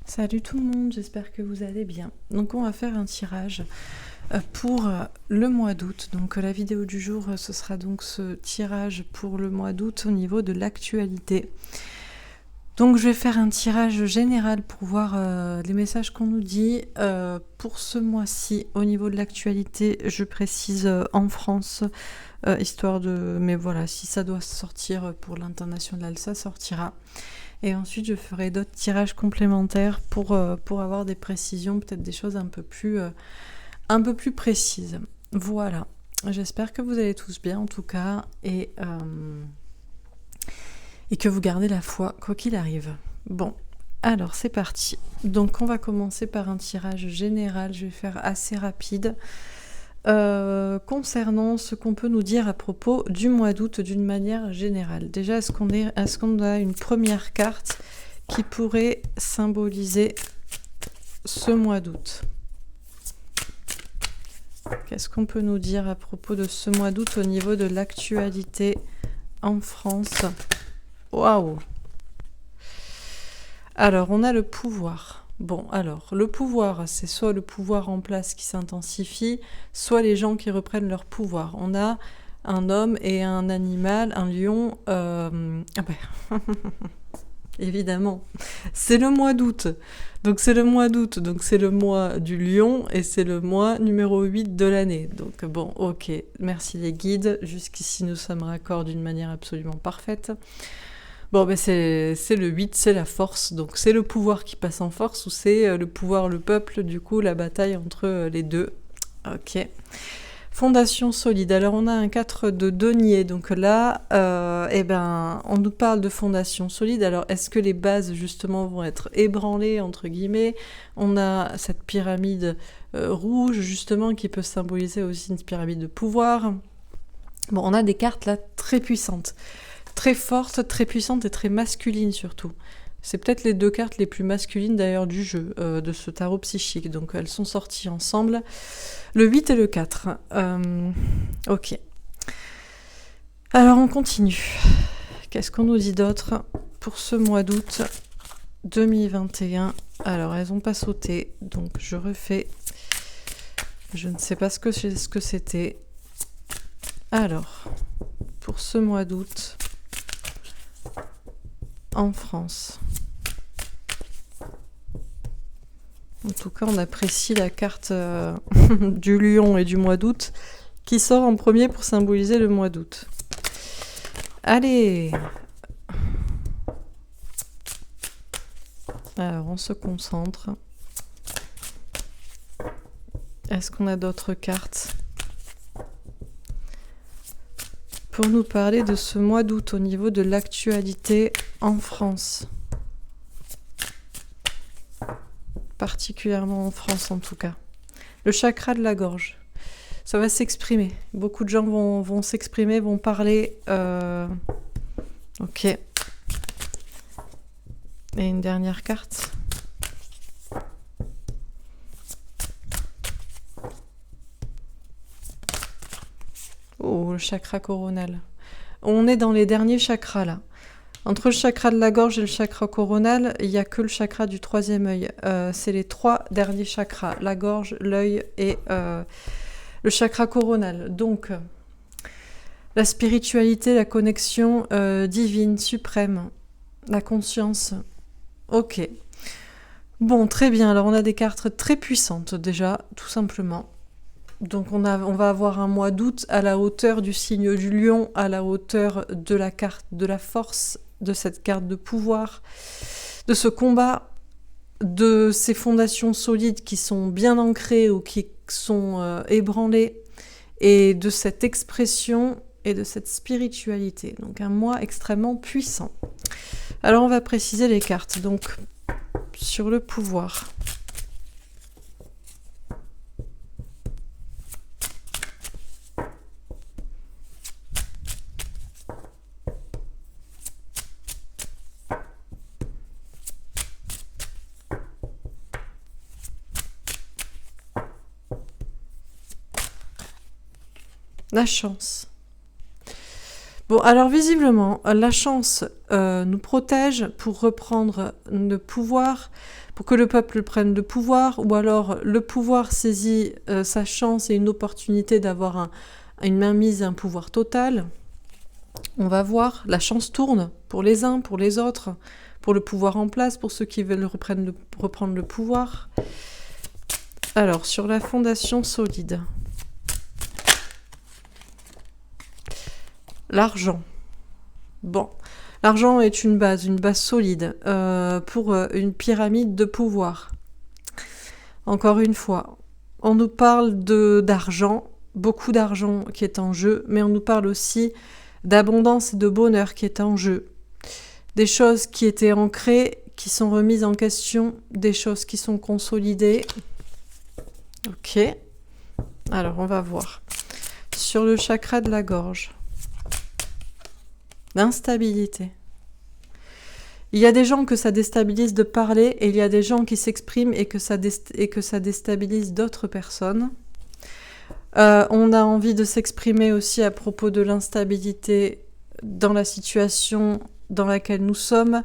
Salut tout le monde, j'espère que vous allez bien. Donc on va faire un tirage pour le mois d'août. Donc la vidéo du jour, ce sera donc ce tirage pour le mois d'août au niveau de l'actualité. Donc je vais faire un tirage général pour voir les messages qu'on nous dit. Pour ce mois-ci, au niveau de l'actualité, je précise en France, histoire de... Mais voilà, si ça doit sortir pour l'international, ça sortira. Et ensuite, je ferai d'autres tirages complémentaires pour avoir des précisions, peut-être des choses un peu plus précises. Voilà. J'espère que vous allez tous bien, en tout cas, et que vous gardez la foi, quoi qu'il arrive. Bon, alors c'est parti. Donc, on va commencer par un tirage général. Je vais faire assez rapide. Concernant ce qu'on peut nous dire à propos du mois d'août d'une manière générale. Déjà, est-ce qu'on a une première carte qui pourrait symboliser ce mois d'août? Qu'est-ce qu'on peut nous dire à propos de ce mois d'août au niveau de l'actualité en France? Waouh! Alors, on a le pouvoir. Bon, alors, le pouvoir, c'est soit le pouvoir en place qui s'intensifie, soit les gens qui reprennent leur pouvoir. On a un homme et un animal, un lion. Ah ben, évidemment, c'est le mois d'août. Donc c'est le mois d'août, donc c'est le mois du lion et c'est le mois numéro 8 de l'année. Donc bon, ok, merci les guides. Jusqu'ici, nous sommes raccords d'une manière absolument parfaite. Bon, ben c'est le 8, c'est la force. Donc c'est le pouvoir qui passe en force ou c'est le pouvoir, le peuple, du coup, la bataille entre les deux. Ok. Fondation solide. Alors on a un 4 de denier. Donc là, on nous parle de fondation solide. Alors est-ce que les bases justement vont être ébranlées entre guillemets? On a cette pyramide rouge justement qui peut symboliser aussi une pyramide de pouvoir. Bon, on a des cartes là très puissantes. Très forte, très puissante et très masculine surtout. C'est peut-être les deux cartes les plus masculines d'ailleurs du jeu, de ce tarot psychique. Donc elles sont sorties ensemble. Le 8 et le 4. Ok. Alors on continue. Qu'est-ce qu'on nous dit d'autre pour ce mois d'août 2021? Alors elles n'ont pas sauté, donc je refais. Je ne sais pas ce que c'était. Alors, pour ce mois d'août... en France. En tout cas, on apprécie la carte du lion et du mois d'août qui sort en premier pour symboliser le mois d'août. Allez! Alors, on se concentre. Est-ce qu'on a d'autres cartes pour nous parler de ce mois d'août au niveau de l'actualité en France? Particulièrement en France en tout cas. Le chakra de la gorge. Ça va s'exprimer. Beaucoup de gens vont s'exprimer, vont parler. Ok. Et une dernière carte. Oh, le chakra coronal. On est dans les derniers chakras là. Entre le chakra de la gorge et le chakra coronal, il n'y a que le chakra du troisième œil. C'est les trois derniers chakras. La gorge, l'œil et le chakra coronal. Donc, la spiritualité, la connexion divine, suprême, la conscience. Ok. Bon, très bien. Alors, on a des cartes très puissantes déjà, tout simplement. Donc on va avoir un mois d'août à la hauteur du signe du lion, à la hauteur de la carte de la force, de cette carte de pouvoir, de ce combat, de ces fondations solides qui sont bien ancrées ou qui sont ébranlées, et de cette expression et de cette spiritualité. Donc un mois extrêmement puissant. Alors on va préciser les cartes. Donc sur le pouvoir... La chance. Bon, alors visiblement, la chance nous protège pour reprendre le pouvoir, pour que le peuple prenne le pouvoir, ou alors le pouvoir saisit sa chance et une opportunité d'avoir une mainmise et un pouvoir total. On va voir, la chance tourne pour les uns, pour les autres, pour le pouvoir en place, pour ceux qui veulent reprendre le pouvoir. Alors, sur la fondation solide. L'argent. Bon, l'argent est une base solide pour une pyramide de pouvoir. Encore une fois, on nous parle d'argent, beaucoup d'argent qui est en jeu, mais on nous parle aussi d'abondance et de bonheur qui est en jeu. Des choses qui étaient ancrées, qui sont remises en question, des choses qui sont consolidées. Ok, alors on va voir. Sur le chakra de la gorge. L'instabilité. Il y a des gens que ça déstabilise de parler et il y a des gens qui s'expriment et que ça déstabilise d'autres personnes. On a envie de s'exprimer aussi à propos de l'instabilité dans la situation dans laquelle nous sommes.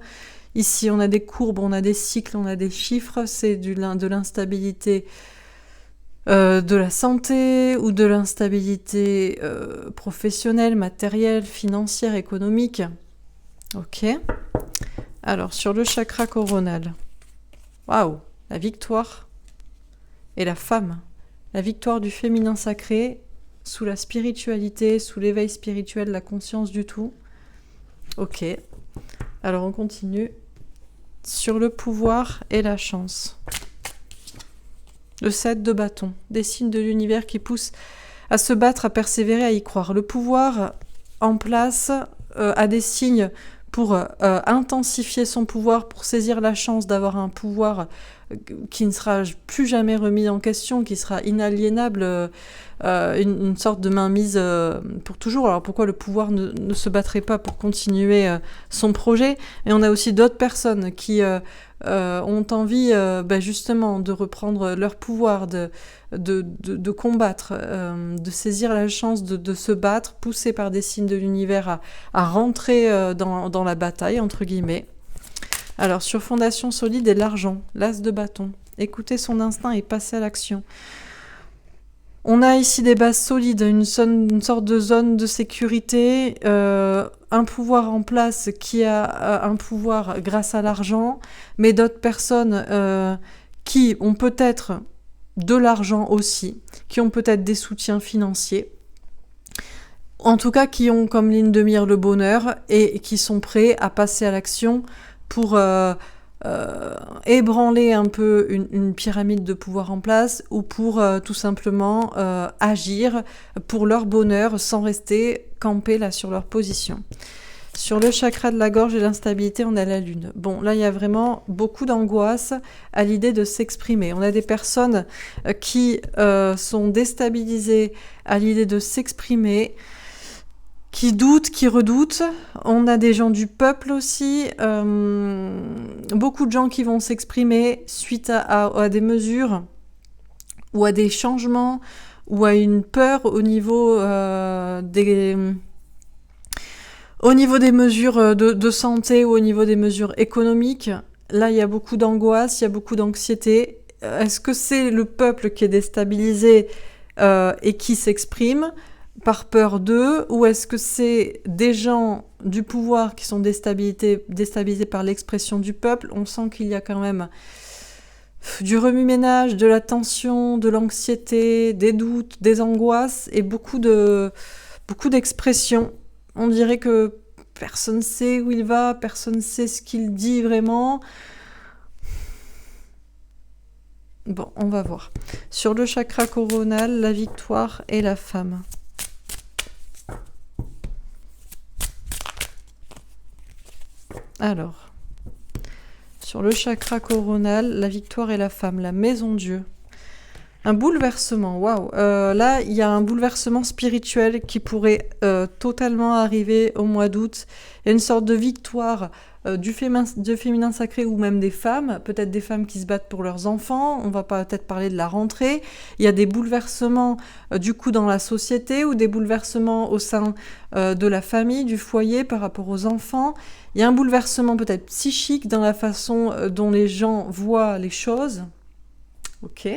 Ici, on a des courbes, on a des cycles, on a des chiffres. C'est de l'instabilité de la santé ou de l'instabilité professionnelle, matérielle, financière, économique. Ok. Alors, sur le chakra coronal. Waouh, la victoire et la femme. La victoire du féminin sacré sous la spiritualité, sous l'éveil spirituel, la conscience du tout. Ok. Alors, on continue. Sur le pouvoir et la chance. Le 7 de bâton, des signes de l'univers qui poussent à se battre, à persévérer, à y croire. Le pouvoir en place a des signes pour intensifier son pouvoir, pour saisir la chance d'avoir un pouvoir qui ne sera plus jamais remis en question, qui sera inaliénable, une sorte de mainmise pour toujours. Alors pourquoi le pouvoir ne se battrait pas pour continuer son projet? Et on a aussi d'autres personnes qui ont envie justement de reprendre leur pouvoir, de combattre, de saisir la chance de se battre, poussés par des signes de l'univers à rentrer dans la bataille, entre guillemets. Alors, sur fondation solide et l'argent, l'as de bâton. Écoutez son instinct et passez à l'action. On a ici des bases solides, une sorte de zone de sécurité, un pouvoir en place qui a un pouvoir grâce à l'argent, mais d'autres personnes qui ont peut-être de l'argent aussi, qui ont peut-être des soutiens financiers, en tout cas qui ont comme ligne de mire le bonheur et qui sont prêts à passer à l'action pour ébranler un peu une pyramide de pouvoir en place ou pour tout simplement agir pour leur bonheur sans rester campés là sur leur position. Sur le chakra de la gorge et l'instabilité, on a la lune. Bon, là, il y a vraiment beaucoup d'angoisse à l'idée de s'exprimer. On a des personnes qui sont déstabilisées à l'idée de s'exprimer, qui doutent, qui redoutent. On a des gens du peuple aussi, beaucoup de gens qui vont s'exprimer suite à des mesures ou à des changements ou à une peur au niveau des mesures de santé ou au niveau des mesures économiques. Là, il y a beaucoup d'angoisse, il y a beaucoup d'anxiété. Est-ce que c'est le peuple qui est déstabilisé et qui s'exprime par peur d'eux, ou est-ce que c'est des gens du pouvoir qui sont déstabilisés par l'expression du peuple? On sent qu'il y a quand même du remue-ménage, de la tension, de l'anxiété, des doutes, des angoisses et beaucoup d'expressions. On dirait que personne ne sait où il va, personne ne sait ce qu'il dit vraiment. Bon, on va voir. Sur le chakra coronal, la victoire et la femme. Alors, sur le chakra coronal, la victoire et la femme, la maison Dieu. Un bouleversement, waouh. Là, il y a un bouleversement spirituel qui pourrait totalement arriver au mois d'août. Il y a une sorte de victoire du féminin sacré ou même des femmes, peut-être des femmes qui se battent pour leurs enfants, on va peut-être parler de la rentrée, il y a des bouleversements du coup dans la société ou des bouleversements au sein de la famille, du foyer par rapport aux enfants, il y a un bouleversement peut-être psychique dans la façon dont les gens voient les choses. Ok,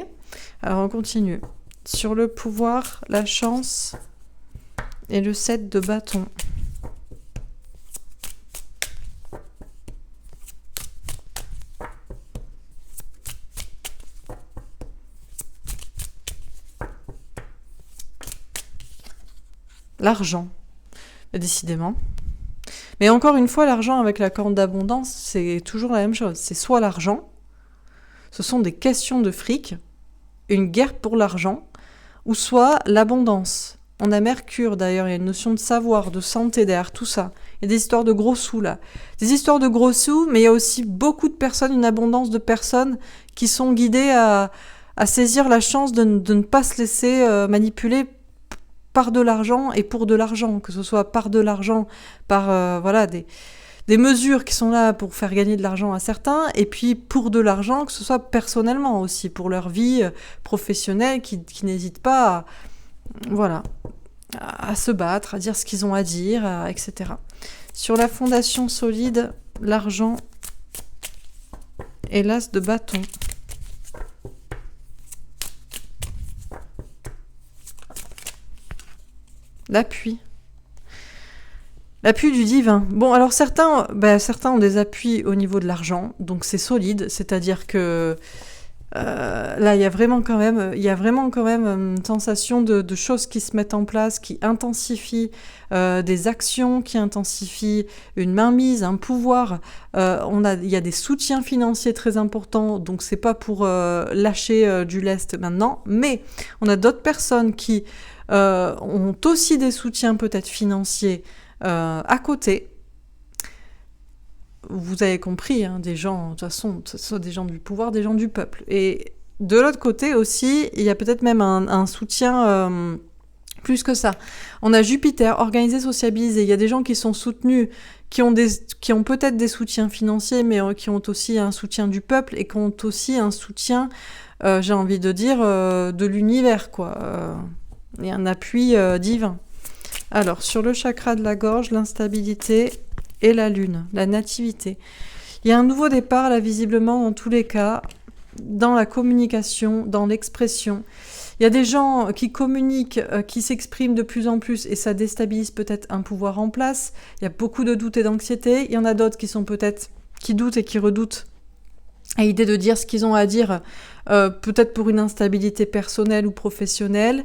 alors on continue. Sur le pouvoir, la chance et le 7 de bâton. L'argent, décidément. Mais encore une fois, l'argent avec la corne d'abondance, c'est toujours la même chose. C'est soit l'argent, ce sont des questions de fric, une guerre pour l'argent, ou soit l'abondance. On a Mercure d'ailleurs, il y a une notion de savoir, de santé derrière tout ça. Il y a des histoires de gros sous là. Des histoires de gros sous, mais il y a aussi beaucoup de personnes, une abondance de personnes qui sont guidées à saisir la chance de ne pas se laisser manipuler par de l'argent et pour de l'argent, que ce soit par de l'argent, par voilà des mesures qui sont là pour faire gagner de l'argent à certains, et puis pour de l'argent, que ce soit personnellement aussi, pour leur vie professionnelle, qui n'hésitent pas voilà, à se battre, à dire ce qu'ils ont à dire, etc. Sur la fondation solide, l'argent et l'as de bâton. L'appui. L'appui du divin. Bon, alors certains ont des appuis au niveau de l'argent, donc c'est solide, c'est-à-dire que là, il y a vraiment quand même une sensation de choses qui se mettent en place, qui intensifient des actions, qui intensifient une mainmise, un pouvoir. Il y a des soutiens financiers très importants, donc c'est pas pour lâcher du lest maintenant, mais on a d'autres personnes qui ont aussi des soutiens peut-être financiers à côté. Vous avez compris, hein, des gens, de toute façon, ce sont des gens du pouvoir, des gens du peuple. Et de l'autre côté aussi, il y a peut-être même un soutien plus que ça. On a Jupiter, organisé, sociabilisé. Il y a des gens qui sont soutenus, qui ont peut-être des soutiens financiers, mais qui ont aussi un soutien du peuple et qui ont aussi un soutien, j'ai envie de dire, de l'univers, quoi. Et un appui divin. Alors, sur le chakra de la gorge, l'instabilité et la lune, la nativité. Il y a un nouveau départ, là, visiblement, dans tous les cas, dans la communication, dans l'expression. Il y a des gens qui communiquent, qui s'expriment de plus en plus, et ça déstabilise peut-être un pouvoir en place. Il y a beaucoup de doutes et d'anxiété. Il y en a d'autres qui sont peut-être, qui doutent et qui redoutent à l'idée de dire ce qu'ils ont à dire, peut-être pour une instabilité personnelle ou professionnelle.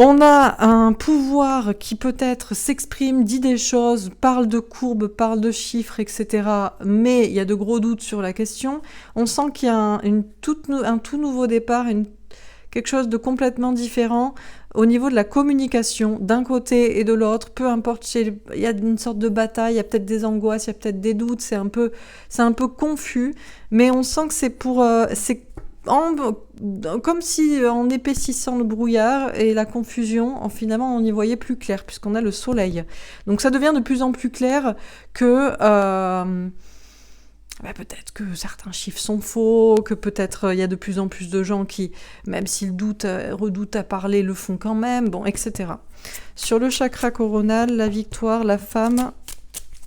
On a un pouvoir qui peut-être s'exprime, dit des choses, parle de courbes, parle de chiffres, etc. Mais il y a de gros doutes sur la question. On sent qu'il y a un tout nouveau départ, quelque chose de complètement différent au niveau de la communication, d'un côté et de l'autre. Peu importe, il y a une sorte de bataille, il y a peut-être des angoisses, il y a peut-être des doutes, c'est un peu confus. Mais on sent que c'est comme si en épaississant le brouillard et la confusion, finalement on y voyait plus clair puisqu'on a le soleil. Donc ça devient de plus en plus clair que peut-être que certains chiffres sont faux, que peut-être il y a de plus en plus de gens qui, même s'ils redoutent à parler, le font quand même, bon, etc. Sur le chakra coronal, la victoire, la femme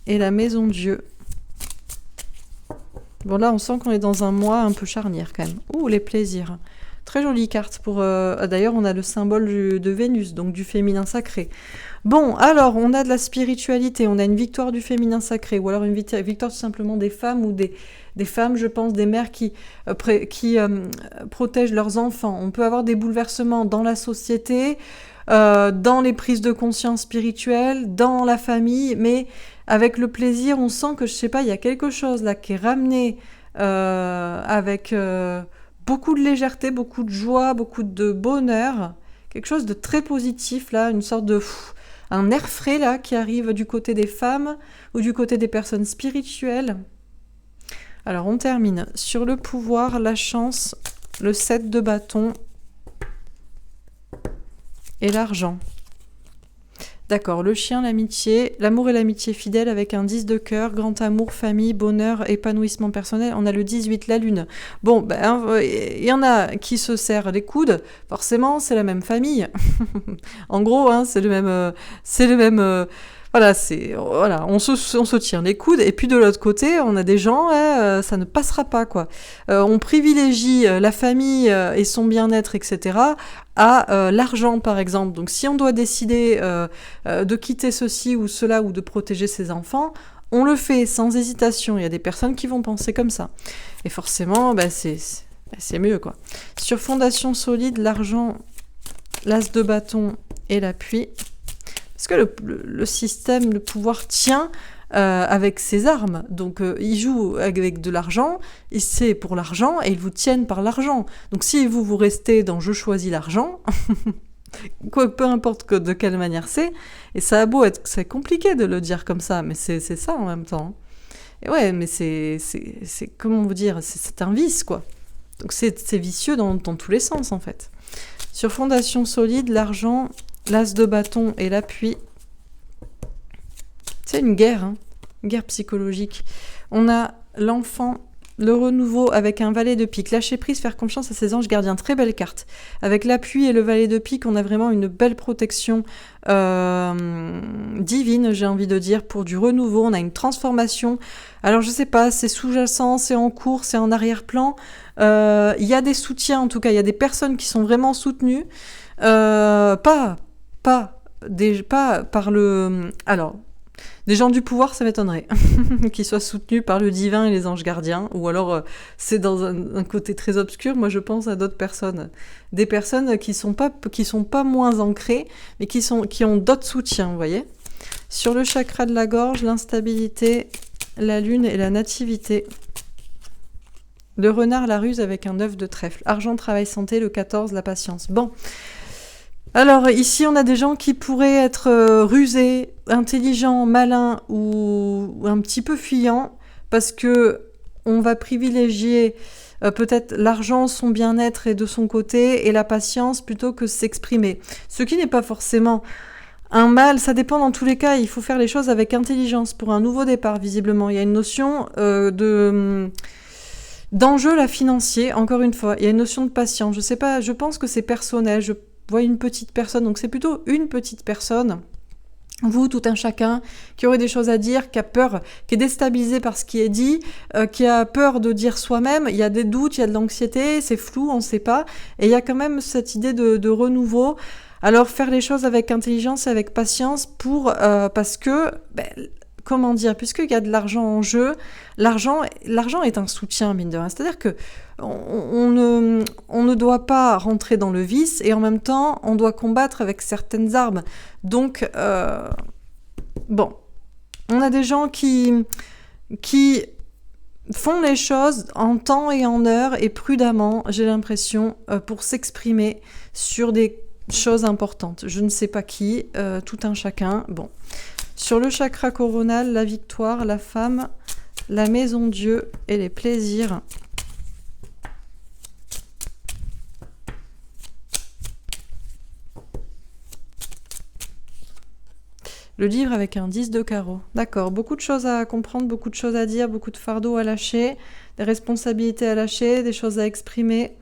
et la maison Dieu. Bon, là, on sent qu'on est dans un mois un peu charnière, quand même. Ouh, les plaisirs. Très jolie carte. D'ailleurs, on a le symbole de Vénus, donc du féminin sacré. Bon, alors, on a de la spiritualité, on a une victoire du féminin sacré, ou alors une victoire tout simplement des femmes, ou des femmes, je pense, des mères qui protègent leurs enfants. On peut avoir des bouleversements dans la société, dans les prises de conscience spirituelles, dans la famille, mais avec le plaisir, on sent que, je sais pas, il y a quelque chose là qui est ramené avec beaucoup de légèreté, beaucoup de joie, beaucoup de bonheur, quelque chose de très positif là, une sorte de un air frais là qui arrive du côté des femmes ou du côté des personnes spirituelles. Alors on termine sur le pouvoir, la chance, le 7 de bâton et l'argent. D'accord, le chien, l'amitié, l'amour et l'amitié fidèle avec un 10 de cœur, grand amour, famille, bonheur, épanouissement personnel. On a le 18, la lune. Bon, il y en a qui se serrent les coudes, forcément, c'est la même famille. En gros, hein, c'est le même, voilà, on se tient les coudes. Et puis de l'autre côté, on a des gens, ça ne passera pas, quoi. On privilégie la famille et son bien-être, etc., à l'argent, par exemple. Donc si on doit décider de quitter ceci ou cela ou de protéger ses enfants, on le fait sans hésitation. Il y a des personnes qui vont penser comme ça. Et forcément, c'est mieux, quoi. Sur fondation solide, l'argent, l'as de bâton et l'appui. Parce que le système, le pouvoir tient avec ses armes. Donc, ils jouent avec de l'argent, c'est pour l'argent, et ils vous tiennent par l'argent. Donc, si vous restez dans « je choisis l'argent », peu importe de quelle manière c'est, et ça a beau être... C'est compliqué de le dire comme ça, mais c'est ça en même temps. Et ouais, mais c'est comment vous dire, c'est un vice, quoi. Donc, c'est vicieux dans tous les sens, en fait. Sur fondation solide, l'argent... L'as de bâton et l'appui. C'est une guerre, hein, une guerre psychologique. On a l'enfant, le renouveau avec un valet de pique. Lâcher prise, faire confiance à ses anges gardiens. Très belle carte. Avec l'appui et le valet de pique, on a vraiment une belle protection divine, j'ai envie de dire, pour du renouveau. On a une transformation. Alors, je sais pas, c'est sous-jacent, c'est en cours, c'est en arrière-plan. Il y a des soutiens, en tout cas. Il y a des personnes qui sont vraiment soutenues. Pas par le... Alors, des gens du pouvoir, ça m'étonnerait, qu'ils soient soutenus par le divin et les anges gardiens, ou alors c'est dans un côté très obscur. Moi, je pense à d'autres personnes, des personnes qui sont pas moins ancrées, mais qui ont d'autres soutiens, vous voyez. Sur le chakra de la gorge, l'instabilité, la lune et la nativité. Le renard, la ruse avec un œuf de trèfle. Argent, travail, santé, le 14, la patience. Bon. Alors, ici, on a des gens qui pourraient être rusés, intelligents, malins ou un petit peu fuyants, parce que on va privilégier peut-être l'argent, son bien-être et de son côté, et la patience plutôt que s'exprimer. Ce qui n'est pas forcément un mal, ça dépend dans tous les cas. Il faut faire les choses avec intelligence pour un nouveau départ, visiblement. Il y a une notion d'enjeu là financier, encore une fois. Il y a une notion de patience. Je sais pas, je pense que c'est personnel. Je vois une petite personne, donc c'est plutôt une petite personne, vous, tout un chacun, qui aurait des choses à dire, qui a peur, qui est déstabilisé par ce qui est dit, qui a peur de dire soi-même, il y a des doutes, il y a de l'anxiété, c'est flou, on ne sait pas, et il y a quand même cette idée de renouveau. Alors faire les choses avec intelligence et avec patience parce que... comment dire, puisqu'il y a de l'argent en jeu, l'argent est un soutien, mine de rien. C'est-à-dire que on ne doit pas rentrer dans le vice et en même temps, on doit combattre avec certaines armes. Donc, on a des gens qui font les choses en temps et en heure et prudemment, j'ai l'impression, pour s'exprimer sur des choses importantes. Je ne sais pas qui, tout un chacun. Bon. Sur le chakra coronal, la victoire, la femme, la maison Dieu et les plaisirs. Le livre avec un 10 de carreau. D'accord, beaucoup de choses à comprendre, beaucoup de choses à dire, beaucoup de fardeaux à lâcher, des responsabilités à lâcher, des choses à exprimer.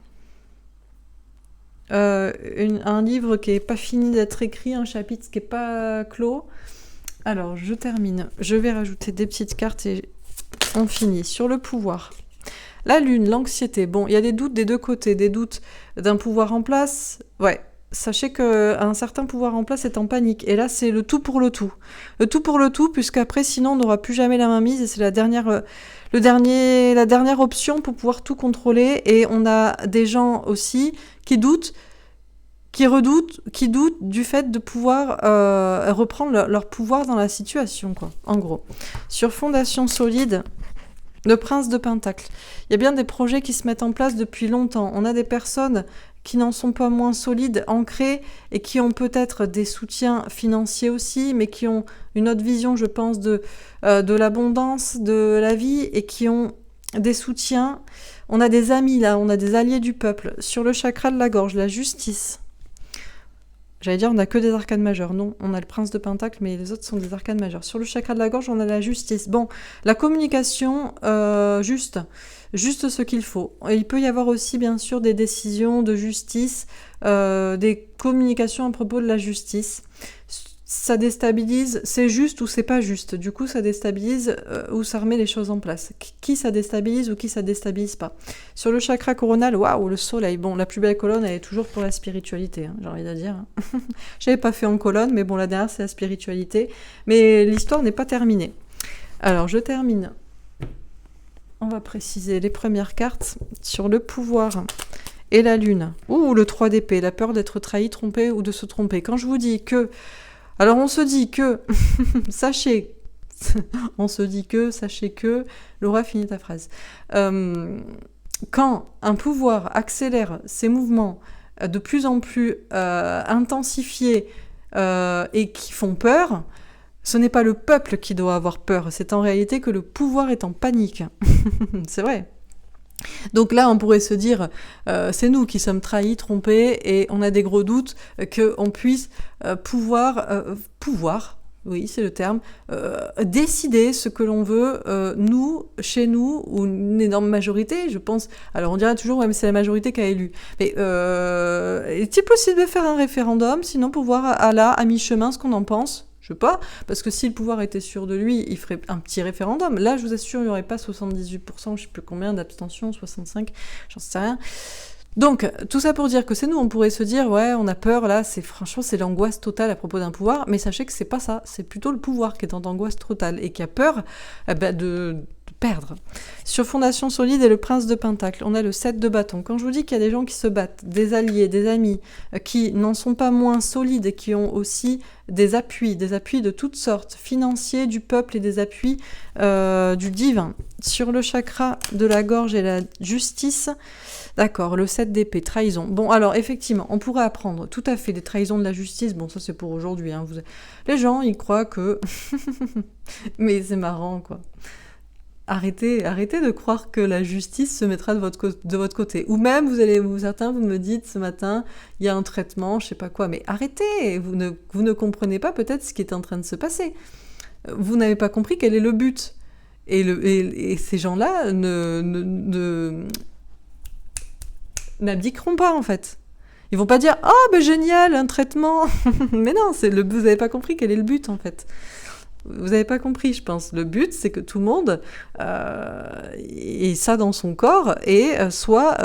Un livre qui n'est pas fini d'être écrit, un chapitre qui n'est pas clos. Alors, je termine. Je vais rajouter des petites cartes et on finit. Sur le pouvoir. La lune, l'anxiété. Bon, il y a des doutes des deux côtés. Des doutes d'un pouvoir en place. Ouais, sachez qu'un certain pouvoir en place est en panique. Et là, c'est le tout pour le tout. Le tout pour le tout, puisqu'après, sinon, on n'aura plus jamais la main mise. Et c'est la dernière option pour pouvoir tout contrôler. Et on a des gens aussi qui doutent, qui doutent du fait de pouvoir reprendre leur pouvoir dans la situation, quoi, en gros. Sur fondation solide, le prince de Pentacle. Il y a bien des projets qui se mettent en place depuis longtemps. On a des personnes qui n'en sont pas moins solides, ancrées, et qui ont peut-être des soutiens financiers aussi, mais qui ont une autre vision, je pense, de l'abondance, de la vie, et qui ont des soutiens. On a des amis là, on a des alliés du peuple. Sur le chakra de la gorge, la justice. J'allais dire, on n'a que des arcanes majeures. Non, on a le prince de Pentacle, mais les autres sont des arcanes majeures. Sur le chakra de la gorge, on a la justice. Bon, la communication, juste ce qu'il faut. Et il peut y avoir aussi, bien sûr, des décisions de justice, des communications à propos de la justice. Ça déstabilise, c'est juste ou c'est pas juste. Du coup, ça déstabilise ou ça remet les choses en place. Qui ça déstabilise ou qui ça déstabilise pas. Sur le chakra coronal, waouh, le soleil. Bon, la plus belle colonne, elle est toujours pour la spiritualité, hein, j'ai envie de dire. J'avais pas fait en colonne, mais bon, la dernière, c'est la spiritualité. Mais l'histoire n'est pas terminée. Alors, je termine. On va préciser les premières cartes sur le pouvoir et la lune. Ouh, le 3 d'épée, la peur d'être trahi, trompé ou de se tromper. Quand je vous dis que... Alors on se dit que, sachez que, Laura, finis ta phrase. Quand un pouvoir accélère ses mouvements de plus en plus intensifiés et qui font peur, ce n'est pas le peuple qui doit avoir peur, c'est en réalité que le pouvoir est en panique. C'est vrai. Donc là, on pourrait se dire, c'est nous qui sommes trahis, trompés, et on a des gros doutes qu'on puisse pouvoir, oui, c'est le terme, décider ce que l'on veut, nous, chez nous, ou une énorme majorité, je pense. Alors on dira toujours, ouais, mais c'est la majorité qui a élu. Mais est-il possible de faire un référendum, sinon pour voir à mi-chemin ce qu'on en pense ? Je sais pas, parce que si le pouvoir était sûr de lui, il ferait un petit référendum. Là, je vous assure, il n'y aurait pas 78%, je sais plus combien d'abstention, 65%, j'en sais rien. Donc, tout ça pour dire que c'est nous, on pourrait se dire, ouais, on a peur, là, franchement, c'est l'angoisse totale à propos d'un pouvoir, mais sachez que c'est pas ça, c'est plutôt le pouvoir qui est en angoisse totale et qui a peur de perdre. Sur Fondation Solide et le Prince de Pentacle, on a le 7 de bâton. Quand je vous dis qu'il y a des gens qui se battent, des alliés, des amis, qui n'en sont pas moins solides et qui ont aussi des appuis de toutes sortes, financiers, du peuple et des appuis du divin. Sur le chakra de la gorge et la justice, d'accord, le 7 d'épée, trahison. Bon, alors effectivement, on pourrait apprendre tout à fait des trahisons de la justice. Bon, ça c'est pour aujourd'hui. Hein. Les gens, ils croient que... Mais c'est marrant, quoi. Arrêtez de croire que la justice se mettra de votre côté. Ou même, certains, vous me dites ce matin, il y a un traitement, je sais pas quoi. Mais arrêtez, vous ne comprenez pas peut-être ce qui est en train de se passer. Vous n'avez pas compris quel est le but. Et ces gens-là n'abdiqueront pas, en fait. Ils vont pas dire « Oh, ben génial, un traitement !» Mais non, vous n'avez pas compris quel est le but, en fait. Vous n'avez pas compris, je pense. Le but, c'est que tout le monde ait ça dans son corps et soit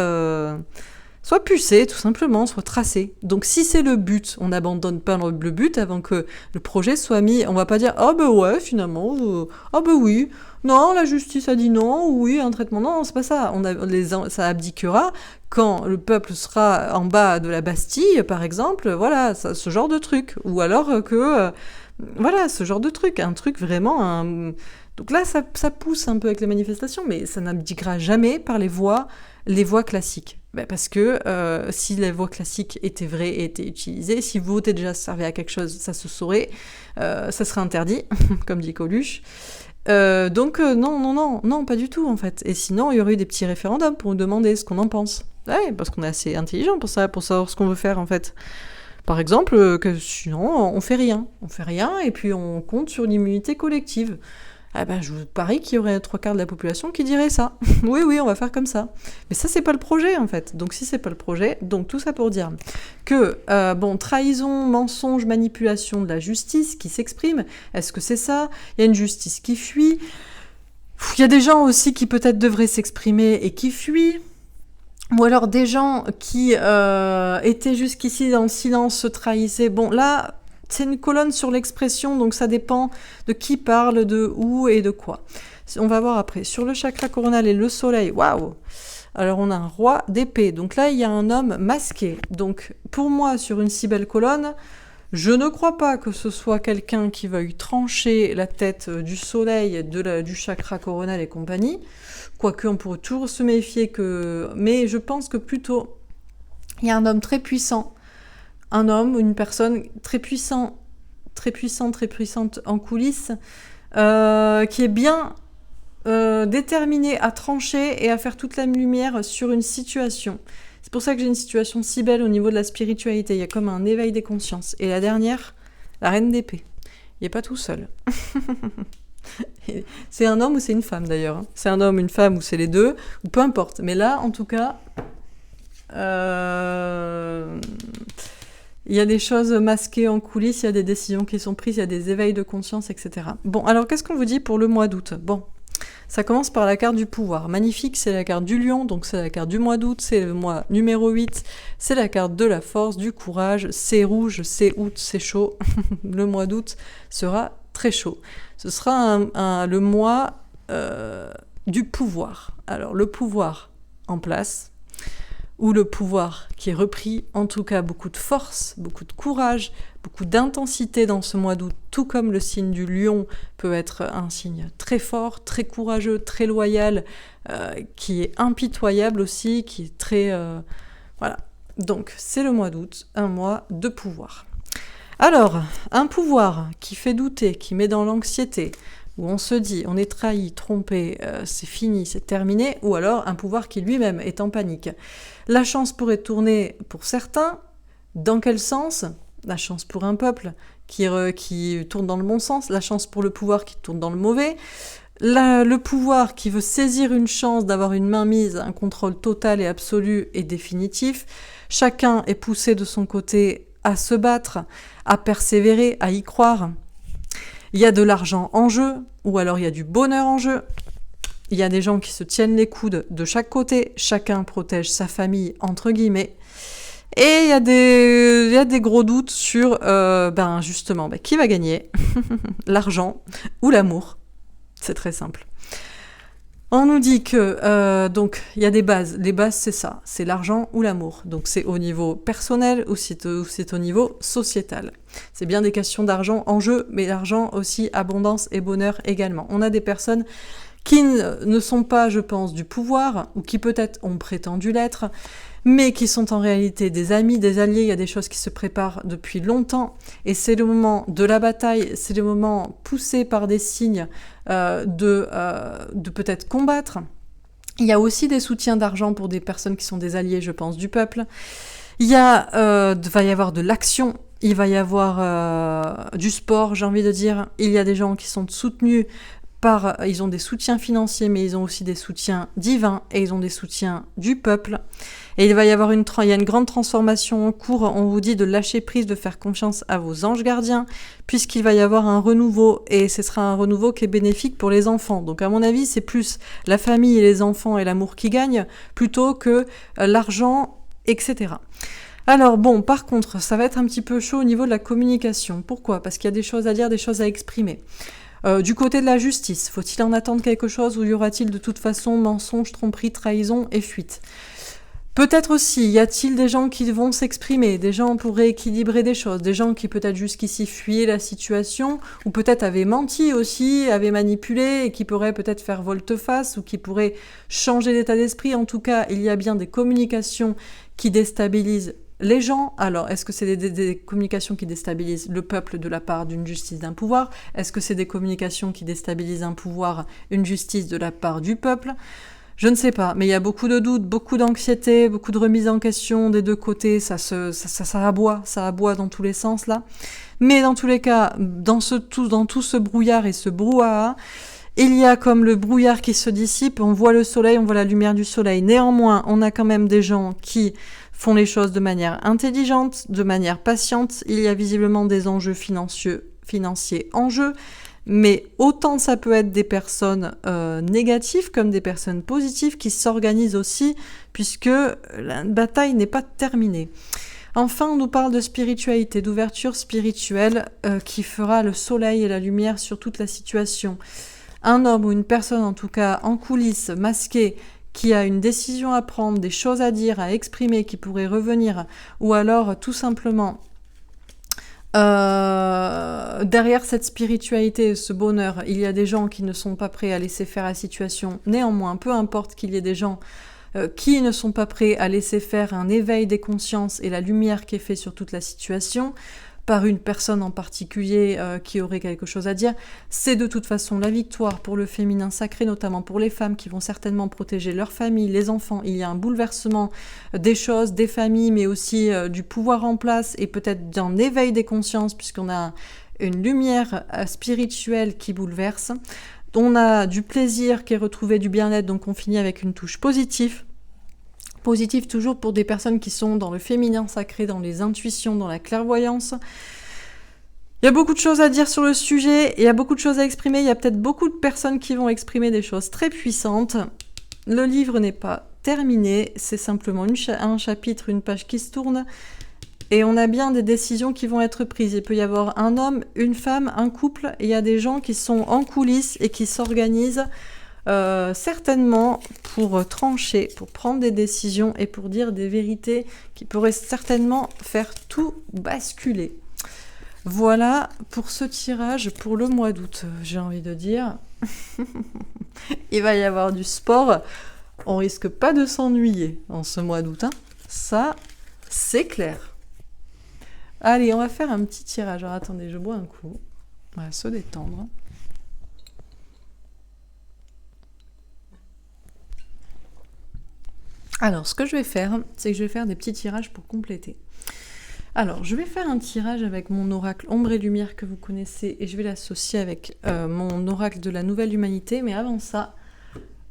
pucé, tout simplement, soit tracé. Donc si c'est le but, on n'abandonne pas le but avant que le projet soit mis. On va pas dire « Ah ben ouais, finalement, ah ben oui, non, la justice a dit non, oui, un traitement, non, c'est pas ça. » Ça abdiquera quand le peuple sera en bas de la Bastille, par exemple, voilà, ce genre de truc. Ou alors que... voilà, ce genre de truc, un truc vraiment... Donc là, ça pousse un peu avec les manifestations, mais ça n'abdiquera jamais par les voies classiques. Parce que si les voies classiques étaient vraies et étaient utilisées, si vous étiez déjà servi à quelque chose, ça se saurait, ça serait interdit, comme dit Coluche. Donc non, pas du tout, en fait. Et sinon, il y aurait eu des petits référendums pour nous demander ce qu'on en pense. Ouais, parce qu'on est assez intelligent pour ça, pour savoir ce qu'on veut faire, en fait. Par exemple, que sinon, on fait rien, et puis on compte sur l'immunité collective. Ah ben, je vous parie qu'il y aurait 3/4 de la population qui dirait ça. Oui, on va faire comme ça. Mais ça, c'est pas le projet, en fait. Donc, si c'est pas le projet, donc tout ça pour dire que, trahison, mensonge, manipulation de la justice qui s'exprime, est-ce que c'est ça ? Il y a une justice qui fuit. Il y a des gens aussi qui peut-être devraient s'exprimer et qui fuient. Ou alors des gens qui étaient jusqu'ici dans le silence se trahissaient. Bon, là, c'est une colonne sur l'expression, donc ça dépend de qui parle, de où et de quoi. On va voir après. Sur le chakra coronal et le soleil, waouh! Alors on a un roi d'épée. Donc là, il y a un homme masqué. Donc pour moi, sur une si belle colonne, je ne crois pas que ce soit quelqu'un qui veuille trancher la tête du soleil, du chakra coronal et compagnie. Quoique, on pourrait toujours se méfier mais je pense que plutôt, il y a un homme très puissant, un homme ou une personne très puissante en coulisses, qui est bien déterminé à trancher et à faire toute la lumière sur une situation. C'est pour ça que j'ai une situation si belle au niveau de la spiritualité. Il y a comme un éveil des consciences. Et la dernière, la reine d'épée. Il n'est pas tout seul. C'est un homme ou c'est une femme d'ailleurs. C'est un homme, une femme ou c'est les deux, ou peu importe. Mais là, en tout cas, il y a des choses masquées en coulisses, il y a des décisions qui sont prises, il y a des éveils de conscience, etc. Bon, alors qu'est-ce qu'on vous dit pour le mois d'août? Bon, ça commence par la carte du pouvoir. Magnifique, c'est la carte du lion, donc c'est la carte du mois d'août, c'est le mois numéro 8, c'est la carte de la force, du courage, c'est rouge, c'est août, c'est chaud. Le mois d'août sera très chaud. Ce sera le mois du pouvoir. Alors, le pouvoir en place, ou le pouvoir qui est repris, en tout cas beaucoup de force, beaucoup de courage, beaucoup d'intensité dans ce mois d'août, tout comme le signe du lion peut être un signe très fort, très courageux, très loyal, qui est impitoyable aussi, qui est très... voilà. Donc, c'est le mois d'août, un mois de pouvoir. Alors, un pouvoir qui fait douter, qui met dans l'anxiété, où on se dit, on est trahi, trompé, c'est fini, c'est terminé, ou alors un pouvoir qui lui-même est en panique. La chance pourrait tourner pour certains, dans quel sens? La chance pour un peuple qui tourne dans le bon sens, la chance pour le pouvoir qui tourne dans le mauvais, le pouvoir qui veut saisir une chance d'avoir une mainmise, un contrôle total et absolu et définitif. Chacun est poussé de son côté à se battre, à persévérer, à y croire. Il y a de l'argent en jeu, ou alors il y a du bonheur en jeu. Il y a des gens qui se tiennent les coudes de chaque côté, chacun protège sa famille, entre guillemets. Et il y a des gros doutes sur, justement, qui va gagner, l'argent ou l'amour. C'est très simple. On nous dit que, donc, il y a des bases. Les bases, c'est ça, c'est l'argent ou l'amour. Donc, c'est au niveau personnel ou c'est au niveau sociétal. C'est bien des questions d'argent en jeu, mais l'argent aussi, abondance et bonheur également. On a des personnes qui ne sont pas, je pense, du pouvoir, ou qui peut-être ont prétendu l'être, mais qui sont en réalité des amis, des alliés. Il y a des choses qui se préparent depuis longtemps, et c'est le moment de la bataille, c'est le moment poussé par des signes de peut-être combattre. Il y a aussi des soutiens d'argent pour des personnes qui sont des alliés, je pense, du peuple. Il va y avoir de l'action, il va y avoir du sport, j'ai envie de dire. Il y a des gens qui sont soutenus ils ont des soutiens financiers, mais ils ont aussi des soutiens divins et ils ont des soutiens du peuple. Et il va y avoir il y a une grande transformation en cours. On vous dit de lâcher prise, de faire confiance à vos anges gardiens, puisqu'il va y avoir un renouveau, et ce sera un renouveau qui est bénéfique pour les enfants. Donc à mon avis, c'est plus la famille et les enfants et l'amour qui gagnent, plutôt que l'argent, etc. Alors bon, par contre, ça va être un petit peu chaud au niveau de la communication. Pourquoi? Parce qu'il y a des choses à dire, des choses à exprimer. Du côté de la justice, faut-il en attendre quelque chose ou y aura-t-il de toute façon mensonge, tromperie, trahison et fuite? Peut-être aussi, y a-t-il des gens qui vont s'exprimer, des gens pour rééquilibrer des choses, des gens qui peut-être jusqu'ici fuyaient la situation, ou peut-être avaient menti aussi, avaient manipulé, et qui pourraient peut-être faire volte-face, ou qui pourraient changer d'état d'esprit. En tout cas, il y a bien des communications qui déstabilisent les gens. Alors, est-ce que c'est des communications qui déstabilisent le peuple de la part d'une justice, d'un pouvoir? Est-ce que c'est des communications qui déstabilisent un pouvoir, une justice de la part du peuple? Je ne sais pas, mais il y a beaucoup de doutes, beaucoup d'anxiété, beaucoup de remise en question des deux côtés. Ça aboie dans tous les sens là. Mais dans tous les cas, dans tout ce brouillard et ce brouhaha, il y a comme le brouillard qui se dissipe, on voit le soleil, on voit la lumière du soleil. Néanmoins, on a quand même des gens qui font les choses de manière intelligente, de manière patiente. Il y a visiblement des enjeux financiers en jeu, mais autant ça peut être des personnes négatives comme des personnes positives qui s'organisent aussi, puisque la bataille n'est pas terminée. Enfin, on nous parle de spiritualité, d'ouverture spirituelle qui fera le soleil et la lumière sur toute la situation. Un homme ou une personne, en tout cas en coulisses, masquée, qui a une décision à prendre, des choses à dire, à exprimer, qui pourrait revenir, ou alors tout simplement derrière cette spiritualité, ce bonheur, il y a des gens qui ne sont pas prêts à laisser faire la situation. Néanmoins, peu importe qu'il y ait des gens qui ne sont pas prêts à laisser faire un éveil des consciences et la lumière qui est faite sur toute la situation, par une personne en particulier qui aurait quelque chose à dire. C'est de toute façon la victoire pour le féminin sacré, notamment pour les femmes qui vont certainement protéger leur famille, les enfants. Il y a un bouleversement des choses, des familles, mais aussi du pouvoir en place et peut-être d'un éveil des consciences, puisqu'on a une lumière spirituelle qui bouleverse. On a du plaisir qui est retrouvé, du bien-être, donc on finit avec une touche positive. Positif toujours pour des personnes qui sont dans le féminin sacré, dans les intuitions, dans la clairvoyance. Il y a beaucoup de choses à dire sur le sujet, il y a beaucoup de choses à exprimer, il y a peut-être beaucoup de personnes qui vont exprimer des choses très puissantes. Le livre n'est pas terminé, c'est simplement un chapitre, une page qui se tourne, et on a bien des décisions qui vont être prises. Il peut y avoir un homme, une femme, un couple, et il y a des gens qui sont en coulisses et qui s'organisent certainement pour trancher, pour prendre des décisions et pour dire des vérités qui pourraient certainement faire tout basculer. Voilà pour ce tirage pour le mois d'août, j'ai envie de dire. Il va y avoir du sport, on risque pas de s'ennuyer en ce mois d'août, hein. Ça, c'est clair. Allez, on va faire un petit tirage. Alors attendez, je bois un coup. On va se détendre. Alors, ce que je vais faire, c'est que je vais faire des petits tirages pour compléter. Alors, je vais faire un tirage avec mon oracle Ombre et Lumière que vous connaissez et je vais l'associer avec mon oracle de la Nouvelle Humanité. Mais avant ça,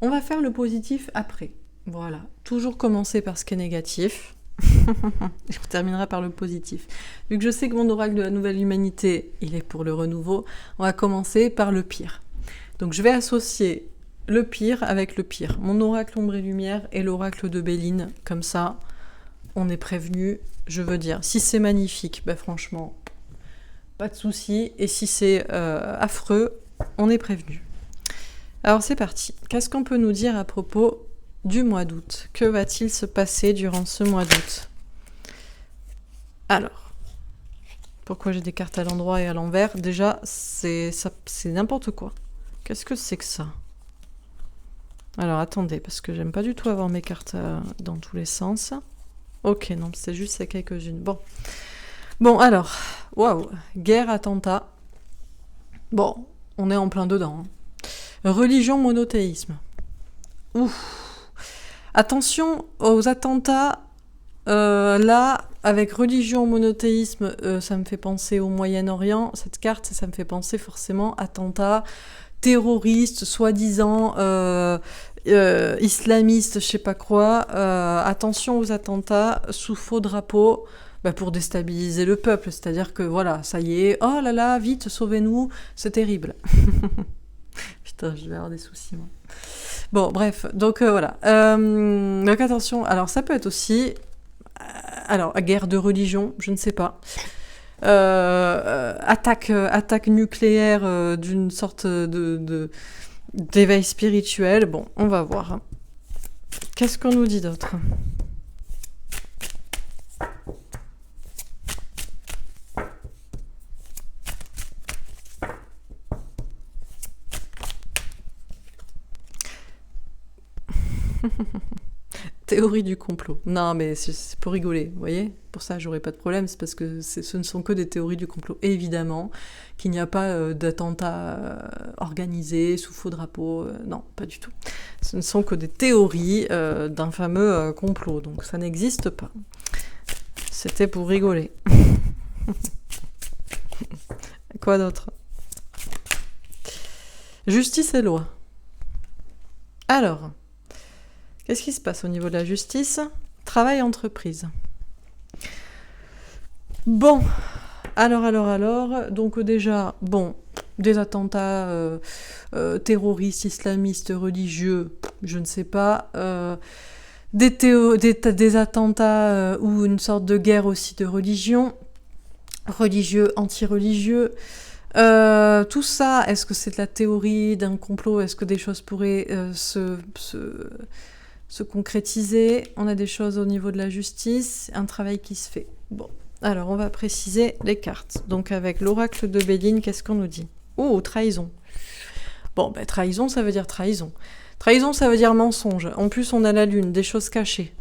on va faire le positif après. Voilà, toujours commencer par ce qui est négatif. Je terminerai par le positif. Vu que je sais que mon oracle de la Nouvelle Humanité, il est pour le renouveau, on va commencer par le pire. Donc, je vais associer le pire avec le pire. Mon oracle Ombre et Lumière et l'oracle de Béline. Comme ça, on est prévenu. Je veux dire, si c'est magnifique, ben franchement, pas de souci. Et si c'est affreux, on est prévenu. Alors c'est parti. Qu'est-ce qu'on peut nous dire à propos du mois d'août? Que va-t-il se passer durant ce mois d'août? Alors, pourquoi j'ai des cartes à l'endroit et à l'envers? Déjà, c'est n'importe quoi. Qu'est-ce que c'est que ça? Alors attendez, parce que j'aime pas du tout avoir mes cartes dans tous les sens. Ok, non, c'est juste ces quelques-unes. Bon, alors, waouh, guerre, attentat. Bon, on est en plein dedans. Hein. Religion, monothéisme. Ouf. Attention aux attentats. Là, avec religion, monothéisme, ça me fait penser au Moyen-Orient. Cette carte, ça me fait penser forcément attentat. Terroristes, soi-disant islamistes, je sais pas quoi. Attention aux attentats sous faux drapeau pour déstabiliser le peuple. C'est-à-dire que voilà, ça y est, oh là là, vite, sauvez-nous, c'est terrible. Putain, je vais avoir des soucis, moi. Bon, bref, donc voilà. Donc attention, alors ça peut être aussi... alors, guerre de religion, je ne sais pas. Attaque nucléaire d'une sorte d'éveil spirituel. Bon, on va voir. Qu'est-ce qu'on nous dit d'autre? Théorie du complot. Non, mais c'est pour rigoler, vous voyez? Pour ça, j'aurais pas de problème, c'est parce que ce ne sont que des théories du complot. Et évidemment, qu'il n'y a pas d'attentats organisés sous faux drapeau. Non, pas du tout. Ce ne sont que des théories d'un fameux complot, donc ça n'existe pas. C'était pour rigoler. Quoi d'autre? Justice et loi. Alors... qu'est-ce qui se passe au niveau de la justice? Travail entreprise. Bon, alors, donc déjà, bon, des attentats terroristes, islamistes, religieux, je ne sais pas, des attentats ou une sorte de guerre aussi de religion, religieux, anti-religieux, tout ça, est-ce que c'est de la théorie d'un complot? Est-ce que des choses pourraient se concrétiser? On a des choses au niveau de la justice, un travail qui se fait. Bon, alors on va préciser les cartes. Donc avec l'oracle de Béline, qu'est-ce qu'on nous dit? Oh, trahison. Bon, trahison, ça veut dire trahison. Trahison, ça veut dire mensonge. En plus, on a la lune, des choses cachées.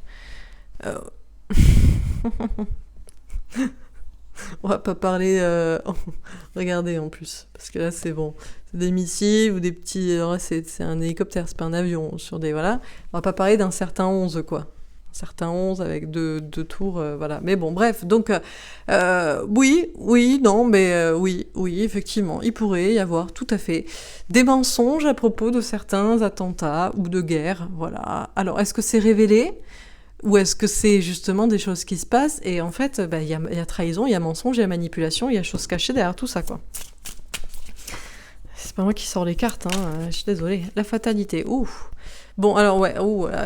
On va pas parler... Regardez en plus, parce que là c'est bon. C'est des missiles ou des petits... alors là, c'est un hélicoptère, c'est pas un avion. Sur des... Voilà. On va pas parler d'un certain 11, quoi. Un certain 11 avec deux tours, voilà. Mais bon, bref. Donc, oui, non, mais oui, effectivement. Il pourrait y avoir, tout à fait, des mensonges à propos de certains attentats ou de guerres, voilà. Alors, est-ce que c'est révélé ? Ou est-ce que c'est justement des choses qui se passent et en fait, il y a trahison, il y a mensonge, il y a manipulation, il y a choses cachées derrière tout ça, quoi. C'est pas moi qui sors les cartes, hein, je suis désolée. La fatalité, ouf. Bon, alors ouais,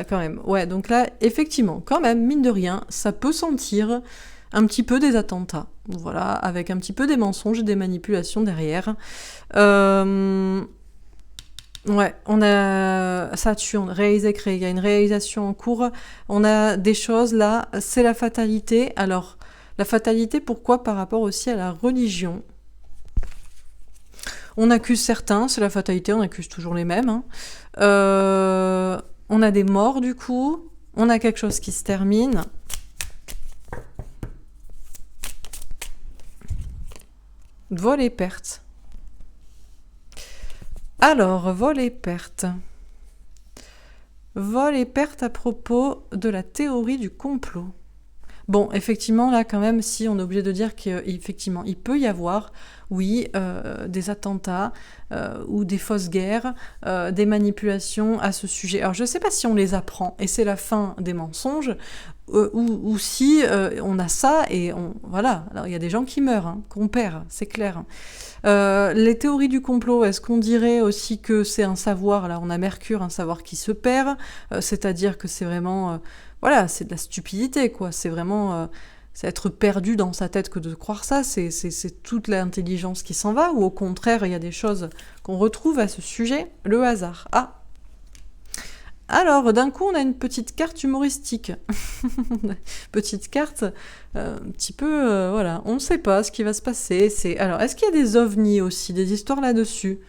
quand même. Ouais, donc là, effectivement, quand même, mine de rien, ça peut sentir un petit peu des attentats. Voilà, avec un petit peu des mensonges et des manipulations derrière. Ouais, on a Saturne, réalisé, créé, il y a une réalisation en cours, on a des choses là, c'est la fatalité. Alors, la fatalité, pourquoi ? Par rapport aussi à la religion. On accuse certains, c'est la fatalité, on accuse toujours les mêmes. Hein. On a des morts du coup, on a quelque chose qui se termine. Vol et perte. Alors, vol et perte. Vol et perte à propos de la théorie du complot. Bon, effectivement, là, quand même, si on est obligé de dire qu'effectivement, il peut y avoir, oui, des attentats ou des fausses guerres, des manipulations à ce sujet. Alors, je ne sais pas si on les apprend, et c'est la fin des mensonges, ou si on a ça, et voilà. Alors, il y a des gens qui meurent, hein, qu'on perd, c'est clair. Les théories du complot, est-ce qu'on dirait aussi que c'est un savoir, là, on a Mercure, un savoir qui se perd, c'est-à-dire que c'est vraiment... voilà, c'est de la stupidité, quoi. C'est vraiment... c'est être perdu dans sa tête que de croire ça. C'est toute l'intelligence qui s'en va. Ou au contraire, il y a des choses qu'on retrouve à ce sujet. Le hasard. Ah. Alors, d'un coup, on a une petite carte humoristique. Petite carte, un petit peu... voilà, on ne sait pas ce qui va se passer. Alors, est-ce qu'il y a des ovnis aussi, des histoires là-dessus ?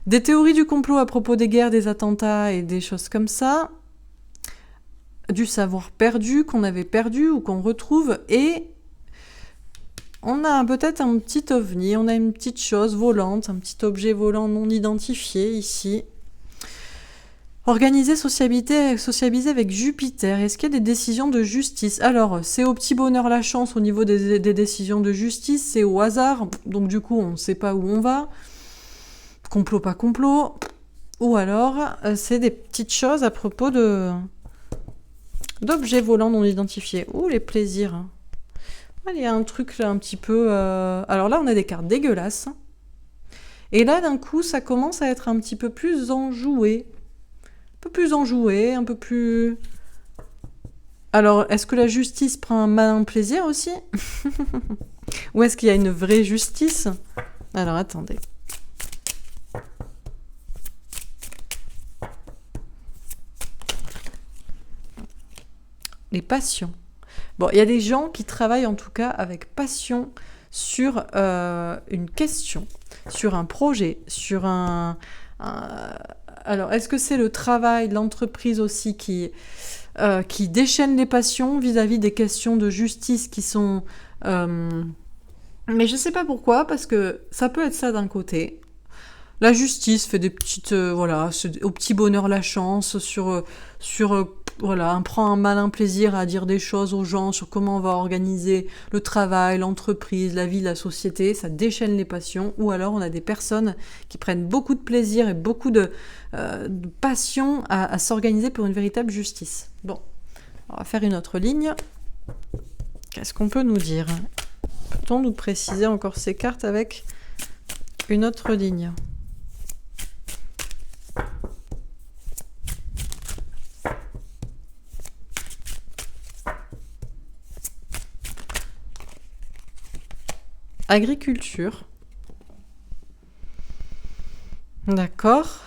Des théories du complot à propos des guerres, des attentats et des choses comme ça ? Du savoir perdu, qu'on avait perdu ou qu'on retrouve, et on a peut-être un petit ovni, on a une petite chose volante, un petit objet volant non identifié ici. Organiser, sociabiliser avec Jupiter. Est-ce qu'il y a des décisions de justice ? Alors, c'est au petit bonheur la chance au niveau des décisions de justice, c'est au hasard, donc du coup on ne sait pas où on va. Complot, pas complot. Ou alors, c'est des petites choses à propos d'objets volants non identifiés. Ouh, les plaisirs. Il y a un truc là un petit peu... Alors là, on a des cartes dégueulasses. Et là, d'un coup, ça commence à être un petit peu plus enjoué. Un peu plus enjoué, un peu plus... Alors, est-ce que la justice prend un malin plaisir aussi ? Ou est-ce qu'il y a une vraie justice ? Alors, attendez. Les passions. Bon, il y a des gens qui travaillent en tout cas avec passion sur une question, sur un projet, sur un... Alors, est-ce que c'est le travail, l'entreprise aussi qui déchaîne les passions vis-à-vis des questions de justice qui sont... Mais je sais pas pourquoi, parce que ça peut être ça d'un côté. La justice fait des petites... voilà, au petit bonheur la chance, voilà, on prend un malin plaisir à dire des choses aux gens sur comment on va organiser le travail, l'entreprise, la vie, la société. Ça déchaîne les passions. Ou alors on a des personnes qui prennent beaucoup de plaisir et beaucoup de passion à s'organiser pour une véritable justice. Bon, on va faire une autre ligne. Qu'est-ce qu'on peut nous dire ? Peut-on nous préciser encore ces cartes avec une autre ligne ? Agriculture. D'accord.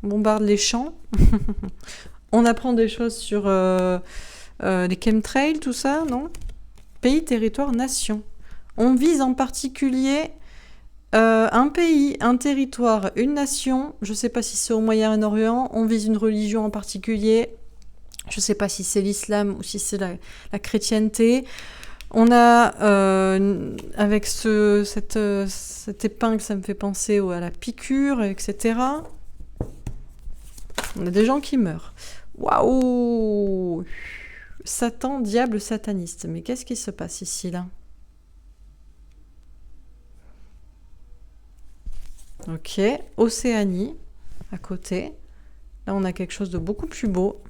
Bombarde les champs. On apprend des choses sur les chemtrails, tout ça, non ? Pays, territoire, nation. On vise en particulier un pays, un territoire, une nation. Je ne sais pas si c'est au Moyen-Orient. On vise une religion en particulier. Je ne sais pas si c'est l'islam ou si c'est la chrétienté. On a, avec cette épingle, ça me fait penser à la piqûre, etc. On a des gens qui meurent. Waouh! Satan, diable, sataniste. Mais qu'est-ce qui se passe ici, là? Ok, Océanie, à côté. Là, on a quelque chose de beaucoup plus beau.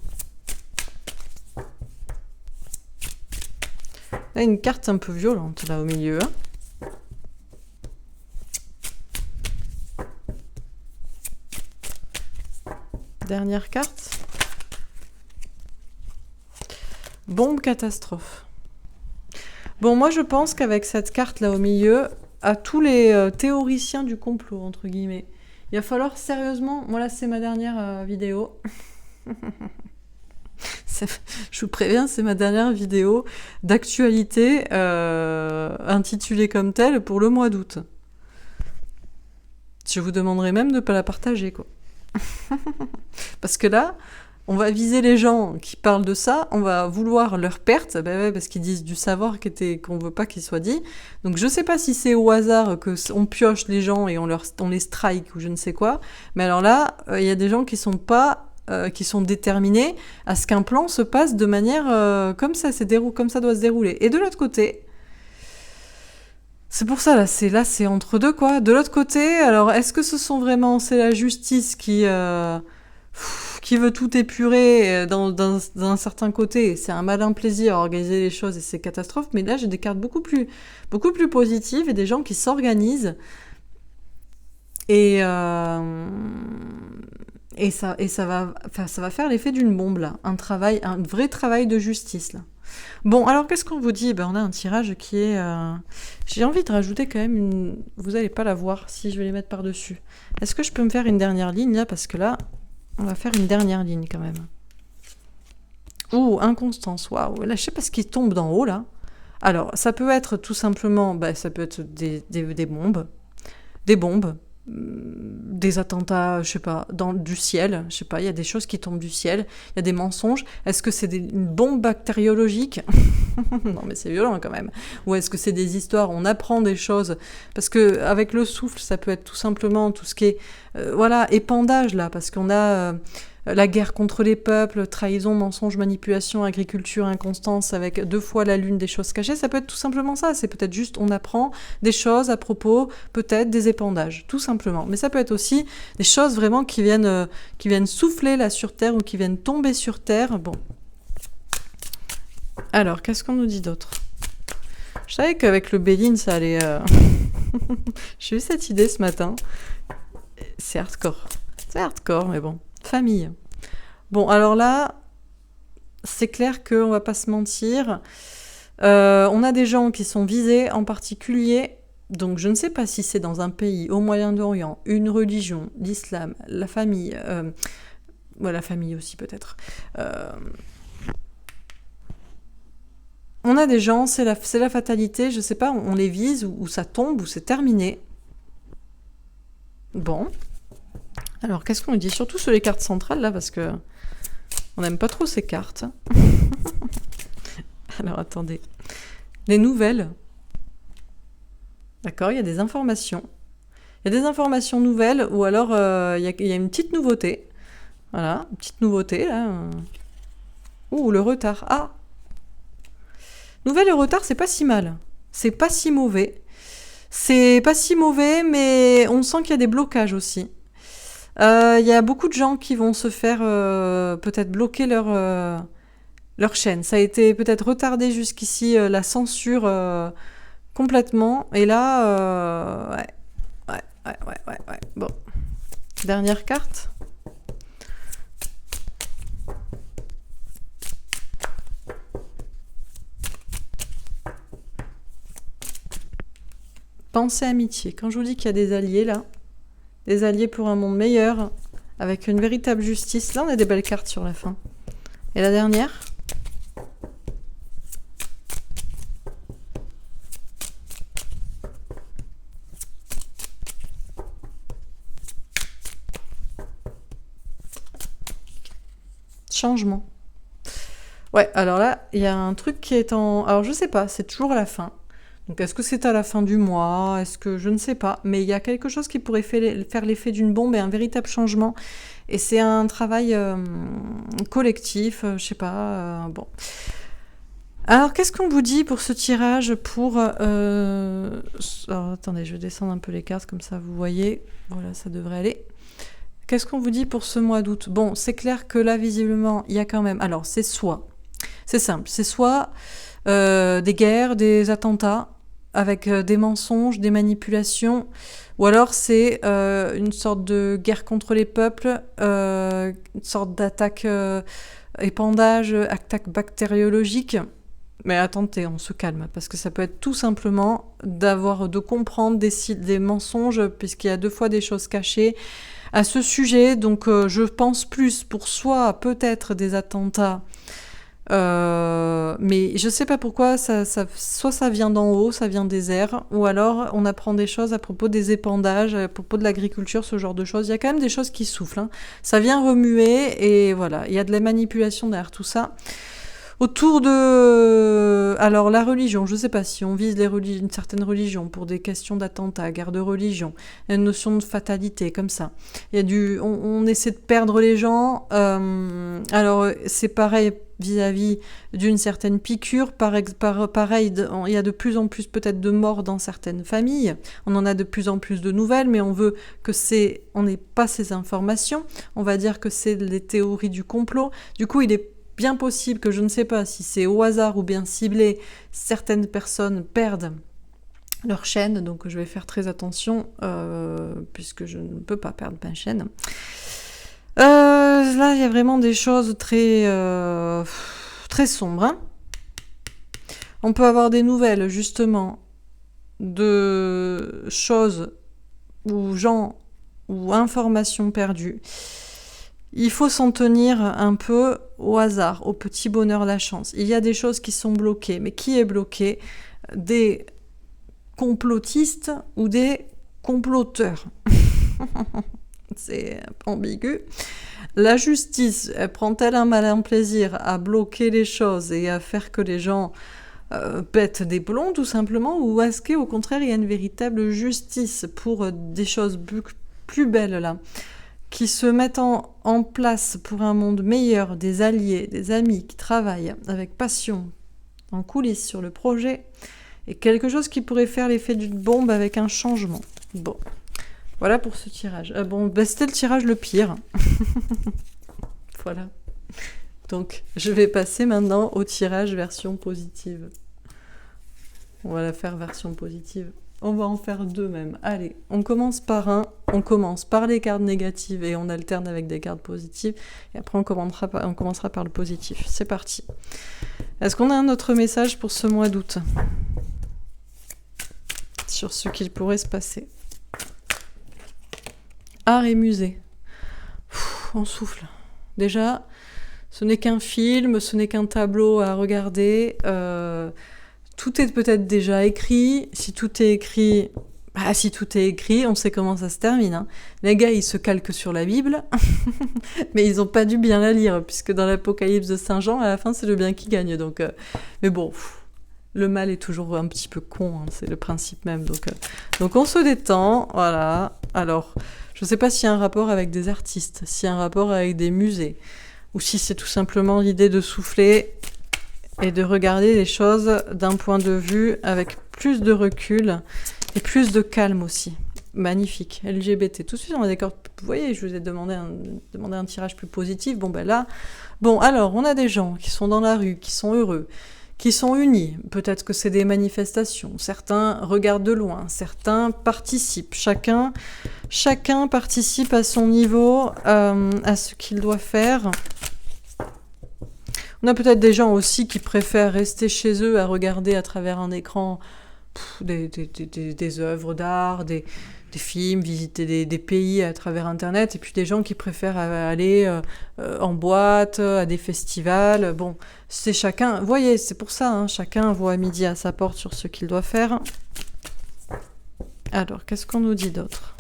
Là, une carte un peu violente, là, au milieu. Dernière carte. Bombe catastrophe. Bon, moi, je pense qu'avec cette carte-là au milieu, à tous les théoriciens du complot, entre guillemets, il va falloir sérieusement... Moi, là, c'est ma dernière vidéo. Je vous préviens, c'est ma dernière vidéo d'actualité intitulée comme telle pour le mois d'août. Je vous demanderai même de ne pas la partager, quoi. Parce que là, on va viser les gens qui parlent de ça, on va vouloir leur perte, ben ouais, parce qu'ils disent du savoir qu'on veut pas qu'il soit dit. Donc je sais pas si c'est au hasard qu'on pioche les gens et on les strike ou je ne sais quoi, mais alors là, il y a des gens qui sont pas... qui sont déterminés à ce qu'un plan se passe de manière comme ça doit se dérouler. Et de l'autre côté, c'est pour ça, là, c'est entre deux, quoi. De l'autre côté, alors, est-ce que c'est la justice qui veut tout épurer d'un certain côté? C'est un malin plaisir à organiser les choses et c'est catastrophe. Mais là, j'ai des cartes beaucoup plus positives et des gens qui s'organisent. Et ça va faire l'effet d'une bombe, là. Un vrai travail de justice, là. Bon, alors qu'est-ce qu'on vous dit? On a un tirage qui est... J'ai envie de rajouter quand même une... Vous n'allez pas la voir si je vais les mettre par-dessus. Est-ce que je peux me faire une dernière ligne, là? Parce que là, on va faire une dernière ligne, quand même. Ouh, inconstance, waouh. Là, je sais pas ce qui tombe d'en haut, là. Alors, ça peut être tout simplement... ça peut être des bombes. Des bombes. Des attentats, je sais pas, du ciel, je sais pas, il y a des choses qui tombent du ciel, il y a des mensonges. Est-ce que c'est une bombe bactériologique? Non mais c'est violent quand même. Ou est-ce que c'est des histoires, on apprend des choses? Parce que avec le souffle, ça peut être tout simplement tout ce qui est, épandage là, parce qu'on a la guerre contre les peuples, trahison, mensonge, manipulation, agriculture, inconstance, avec 2 fois la lune, des choses cachées. Ça peut être tout simplement ça. C'est peut-être juste, on apprend des choses à propos, peut-être des épandages, tout simplement. Mais ça peut être aussi des choses vraiment qui viennent souffler là sur Terre ou qui viennent tomber sur Terre. Bon. Alors, qu'est-ce qu'on nous dit d'autre? Je savais qu'avec le Béline, ça allait... J'ai eu cette idée ce matin. C'est hardcore. C'est hardcore, mais bon. Famille. Bon, alors là, c'est clair qu'on va pas se mentir. On a des gens qui sont visés en particulier. Donc, je ne sais pas si c'est dans un pays au Moyen-Orient, une religion, l'islam, la famille... la famille aussi, peut-être. On a des gens, c'est la fatalité, je sais pas, on les vise ou ça tombe ou c'est terminé. Bon. Alors, qu'est-ce qu'on dit? Surtout sur les cartes centrales, là, parce que on n'aime pas trop ces cartes. Alors, attendez. Les nouvelles. D'accord, il y a des informations. Il y a des informations nouvelles, ou alors il y a une petite nouveauté. Voilà, une petite nouveauté, là. Ouh, le retard. Ah! Nouvelle et retard, c'est pas si mal. C'est pas si mauvais. C'est pas si mauvais, mais on sent qu'il y a des blocages aussi. Il y a beaucoup de gens qui vont se faire peut-être bloquer leur chaîne. Ça a été peut-être retardé jusqu'ici, la censure complètement. Et là, ouais. Bon. Dernière carte. Pensée amitié. Quand je vous dis qu'il y a des alliés là, des alliés pour un monde meilleur, avec une véritable justice, là on a des belles cartes sur la fin. Et la dernière? Changement. Ouais, alors là, il y a un truc qui est en... Alors je sais pas, c'est toujours à la fin. Donc est-ce que c'est à la fin du mois? Est-ce que... Je ne sais pas. Mais il y a quelque chose qui pourrait faire l'effet d'une bombe et un véritable changement. Et c'est un travail collectif, je sais pas. Bon. Alors qu'est-ce qu'on vous dit pour ce tirage pour... Alors, attendez, je vais descendre un peu les cartes, comme ça vous voyez. Voilà, ça devrait aller. Qu'est-ce qu'on vous dit pour ce mois d'août? Bon, c'est clair que là, visiblement, il y a quand même... Alors, c'est soit... C'est simple, c'est soit des guerres, des attentats, avec des mensonges, des manipulations, ou alors c'est une sorte de guerre contre les peuples, une sorte d'attaque épandage, attaque bactériologique. Mais attendez, on se calme, parce que ça peut être tout simplement de comprendre des mensonges, puisqu'il y a 2 fois des choses cachées à ce sujet. Donc je pense plus pour soit peut-être des attentats, mais je sais pas pourquoi, soit ça vient d'en haut, ça vient des airs, ou alors on apprend des choses à propos des épandages, à propos de l'agriculture, ce genre de choses. Il y a quand même des choses qui soufflent, hein. Ça vient remuer, et voilà, il y a de la manipulation derrière tout ça. Autour de... Alors la religion, je ne sais pas si on vise une certaine religion pour des questions d'attentat, guerre de religion, il y a une notion de fatalité, comme ça. Il y a on essaie de perdre les gens, alors c'est pareil vis-à-vis d'une certaine piqûre, pareil, il y a de plus en plus peut-être de morts dans certaines familles, on en a de plus en plus de nouvelles, mais on veut on n'ait pas ces informations, on va dire que c'est les théories du complot, du coup il est bien possible que je ne sais pas si c'est au hasard ou bien ciblé, certaines personnes perdent leur chaîne, donc je vais faire très attention, puisque je ne peux pas perdre ma chaîne. Là, il y a vraiment des choses très, très sombres, hein. On peut avoir des nouvelles, justement, de choses ou gens ou informations perdues. Il faut s'en tenir un peu au hasard, au petit bonheur, la chance. Il y a des choses qui sont bloquées, mais qui est bloqué? Des complotistes ou des comploteurs. C'est ambigu. La justice, prend-elle un malin plaisir à bloquer les choses et à faire que les gens pètent des plombs, tout simplement, ou est-ce qu'au contraire, il y a une véritable justice pour des choses plus belles, là, qui se mettent en place pour un monde meilleur, des alliés, des amis qui travaillent avec passion en coulisses sur le projet, et quelque chose qui pourrait faire l'effet d'une bombe avec un changement. Bon, voilà pour ce tirage. C'était le tirage le pire. Voilà. Donc, je vais passer maintenant au tirage version positive. On va la faire version positive. On va en faire 2 même. Allez, on commence par on commence par les cartes négatives et on alterne avec des cartes positives. Et après, on commencera par le positif. C'est parti. Est-ce qu'on a un autre message pour ce mois d'août sur ce qu'il pourrait se passer? Art et musée. On souffle. Déjà, ce n'est qu'un film, ce n'est qu'un tableau à regarder. Tout est peut-être déjà écrit. Si tout est écrit, on sait comment ça se termine, hein. Les gars, ils se calquent sur la Bible, mais ils n'ont pas dû bien la lire, puisque dans l'Apocalypse de Saint Jean, à la fin, c'est le bien qui gagne. Donc, mais bon, le mal est toujours un petit peu con, hein, c'est le principe même. Donc on se détend, voilà. Alors, je ne sais pas s'il y a un rapport avec des artistes, s'il y a un rapport avec des musées, ou si c'est tout simplement l'idée de souffler et de regarder les choses d'un point de vue avec plus de recul et plus de calme aussi. Magnifique. LGBT. Tout de suite, on est d'accord. Vous voyez, je vous ai demandé un tirage plus positif. Alors, on a des gens qui sont dans la rue, qui sont heureux, qui sont unis. Peut-être que c'est des manifestations. Certains regardent de loin, certains participent. Chacun participe à son niveau, à ce qu'il doit faire. On a peut-être des gens aussi qui préfèrent rester chez eux à regarder à travers un écran des œuvres d'art, des films, visiter des pays à travers Internet, et puis des gens qui préfèrent aller en boîte, à des festivals. Bon, c'est chacun... Vous voyez, c'est pour ça, hein, chacun voit midi à sa porte sur ce qu'il doit faire. Alors, qu'est-ce qu'on nous dit d'autre ?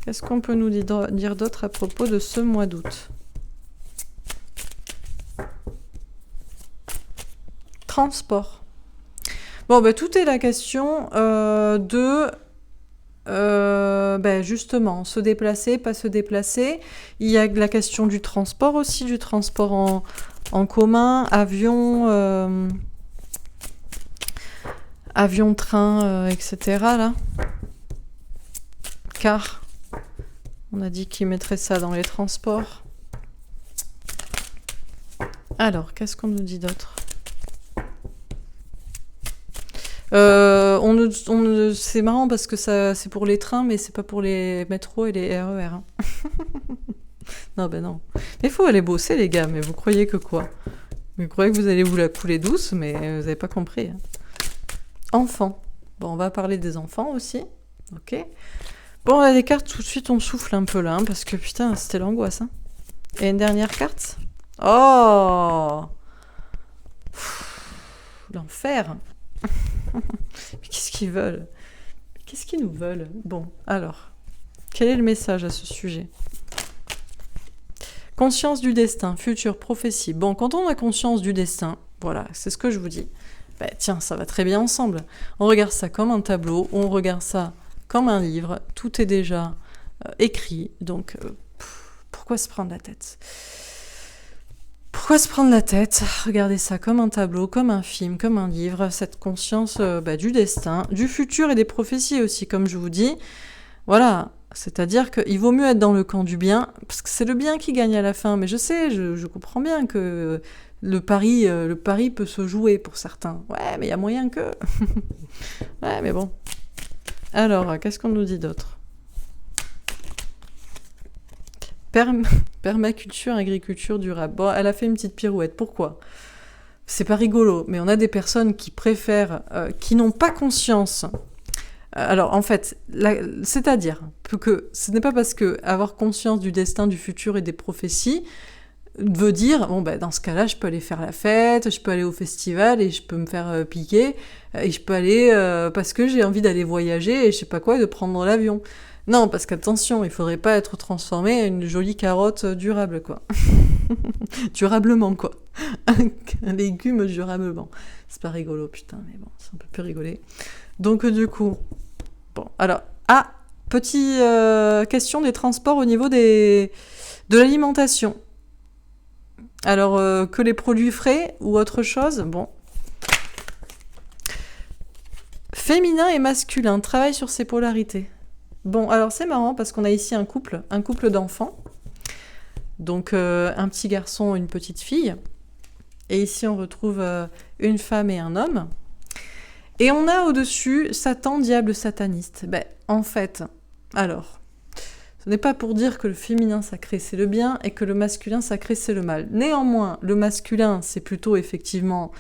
Qu'est-ce qu'on peut nous dire d'autre à propos de ce mois d'août? Transport. Bon, ben, tout est la question de... justement, se déplacer, pas se déplacer. Il y a la question du transport aussi, du transport en commun, avion, avion, train, etc. Là. Car, on a dit qu'il mettrait ça dans les transports. Alors, qu'est-ce qu'on nous dit d'autre? C'est marrant parce que ça, c'est pour les trains, mais c'est pas pour les métros et les RER. Hein. Non, ben non. Mais il faut aller bosser, les gars, mais vous croyez que quoi? Vous croyez que vous allez vous la couler douce, mais vous n'avez pas compris. Hein. Enfants. Bon, on va parler des enfants aussi. Ok. Bon, on a des cartes, tout de suite, on souffle un peu là, hein, parce que putain, c'était l'angoisse. Hein. Et une dernière carte? Oh, l'enfer. Mais qu'est-ce qu'ils veulent? Qu'est-ce qu'ils nous veulent? Bon, alors, quel est le message à ce sujet? Conscience du destin, future, prophétie. Bon, quand on a conscience du destin, voilà, c'est ce que je vous dis. Ben, tiens, ça va très bien ensemble. On regarde ça comme un tableau, on regarde ça comme un livre, tout est déjà écrit, donc pourquoi se prendre la tête? Pourquoi se prendre la tête? Regardez ça comme un tableau, comme un film, comme un livre, cette conscience du destin, du futur et des prophéties aussi, comme je vous dis. Voilà, c'est-à-dire qu'il vaut mieux être dans le camp du bien, parce que c'est le bien qui gagne à la fin. Mais je sais, je comprends bien que le pari peut se jouer pour certains. Ouais, mais il y a moyen que... Ouais, mais bon. Alors, qu'est-ce qu'on nous dit d'autre? Permaculture, agriculture durable. Bon, elle a fait une petite pirouette. Pourquoi? C'est pas rigolo, mais on a des personnes qui préfèrent, qui n'ont pas conscience. Alors, en fait, c'est-à-dire que ce n'est pas parce que avoir conscience du destin, du futur et des prophéties veut dire, bon, ben, dans ce cas-là, je peux aller faire la fête, je peux aller au festival et je peux me faire piquer, et je peux aller parce que j'ai envie d'aller voyager et je sais pas quoi, et de prendre l'avion. Non, parce qu'attention, il faudrait pas être transformé en une jolie carotte durable, quoi. Durablement, quoi. Un légume durablement. C'est pas rigolo, putain, mais bon, ça on peut plus rigoler. Donc, du coup, bon, alors, petite question des transports au niveau de l'alimentation. Alors, que les produits frais ou autre chose, bon. Féminin et masculin, travaille sur ces polarités. Bon, alors c'est marrant parce qu'on a ici un couple d'enfants. Donc un petit garçon, une petite fille. Et ici on retrouve une femme et un homme. Et on a au-dessus Satan, diable, sataniste. Ben, en fait, alors, ce n'est pas pour dire que le féminin sacré c'est le bien et que le masculin sacré c'est le mal. Néanmoins, le masculin c'est plutôt effectivement,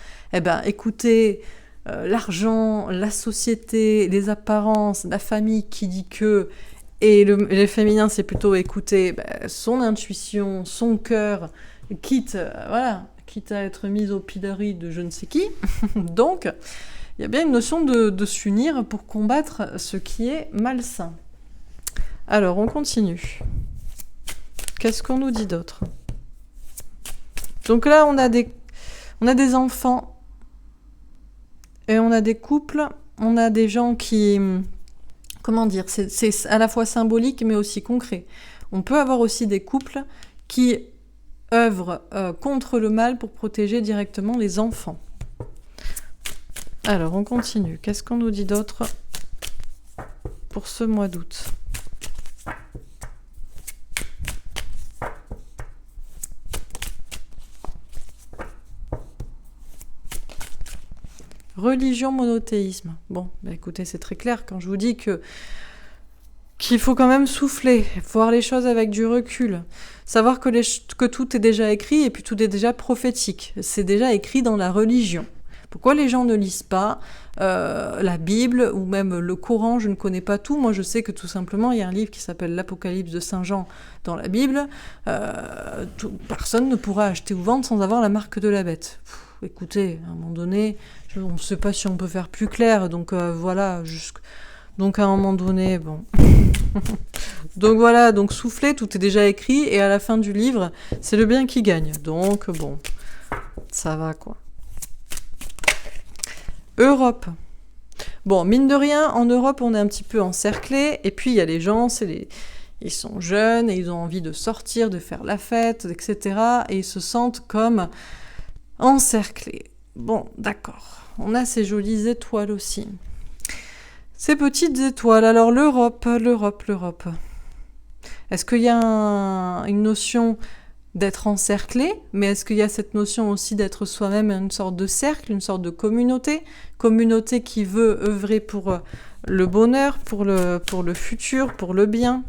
écoutez... l'argent, la société, les apparences, la famille qui dit que, et le féminin c'est plutôt écouter son intuition, son cœur, quitte à être mise au pilori de je ne sais qui. Donc, il y a bien une notion de s'unir pour combattre ce qui est malsain. Alors, on continue. Qu'est-ce qu'on nous dit d'autre? Donc là, on a des enfants. Et on a des couples, on a des gens qui... Comment dire? C'est à la fois symbolique, mais aussi concret. On peut avoir aussi des couples qui œuvrent contre le mal pour protéger directement les enfants. Alors, on continue. Qu'est-ce qu'on nous dit d'autre pour ce mois d'août? Religion, monothéisme. Bon, écoutez, c'est très clair quand je vous dis qu'il faut quand même souffler, voir les choses avec du recul, savoir que tout est déjà écrit et puis tout est déjà prophétique. C'est déjà écrit dans la religion. Pourquoi les gens ne lisent pas la Bible ou même le Coran? Je ne connais pas tout. Moi, je sais que tout simplement, il y a un livre qui s'appelle l'Apocalypse de Saint Jean dans la Bible. Personne ne pourra acheter ou vendre sans avoir la marque de la bête. Écoutez, à un moment donné, on ne sait pas si on peut faire plus clair, donc voilà. Donc à un moment donné, bon... Donc voilà, donc souffler, tout est déjà écrit, et à la fin du livre, c'est le bien qui gagne. Donc bon, ça va quoi. Europe. Bon, mine de rien, en Europe, on est un petit peu encerclé, et puis il y a les gens, ils sont jeunes, et ils ont envie de sortir, de faire la fête, etc., et ils se sentent comme encerclés. Bon, d'accord. On a ces jolies étoiles aussi. Ces petites étoiles, alors l'Europe. Est-ce qu'il y a une notion d'être encerclé, mais est-ce qu'il y a cette notion aussi d'être soi-même une sorte de cercle, une sorte de communauté qui veut œuvrer pour le bonheur, pour le futur, pour le bien.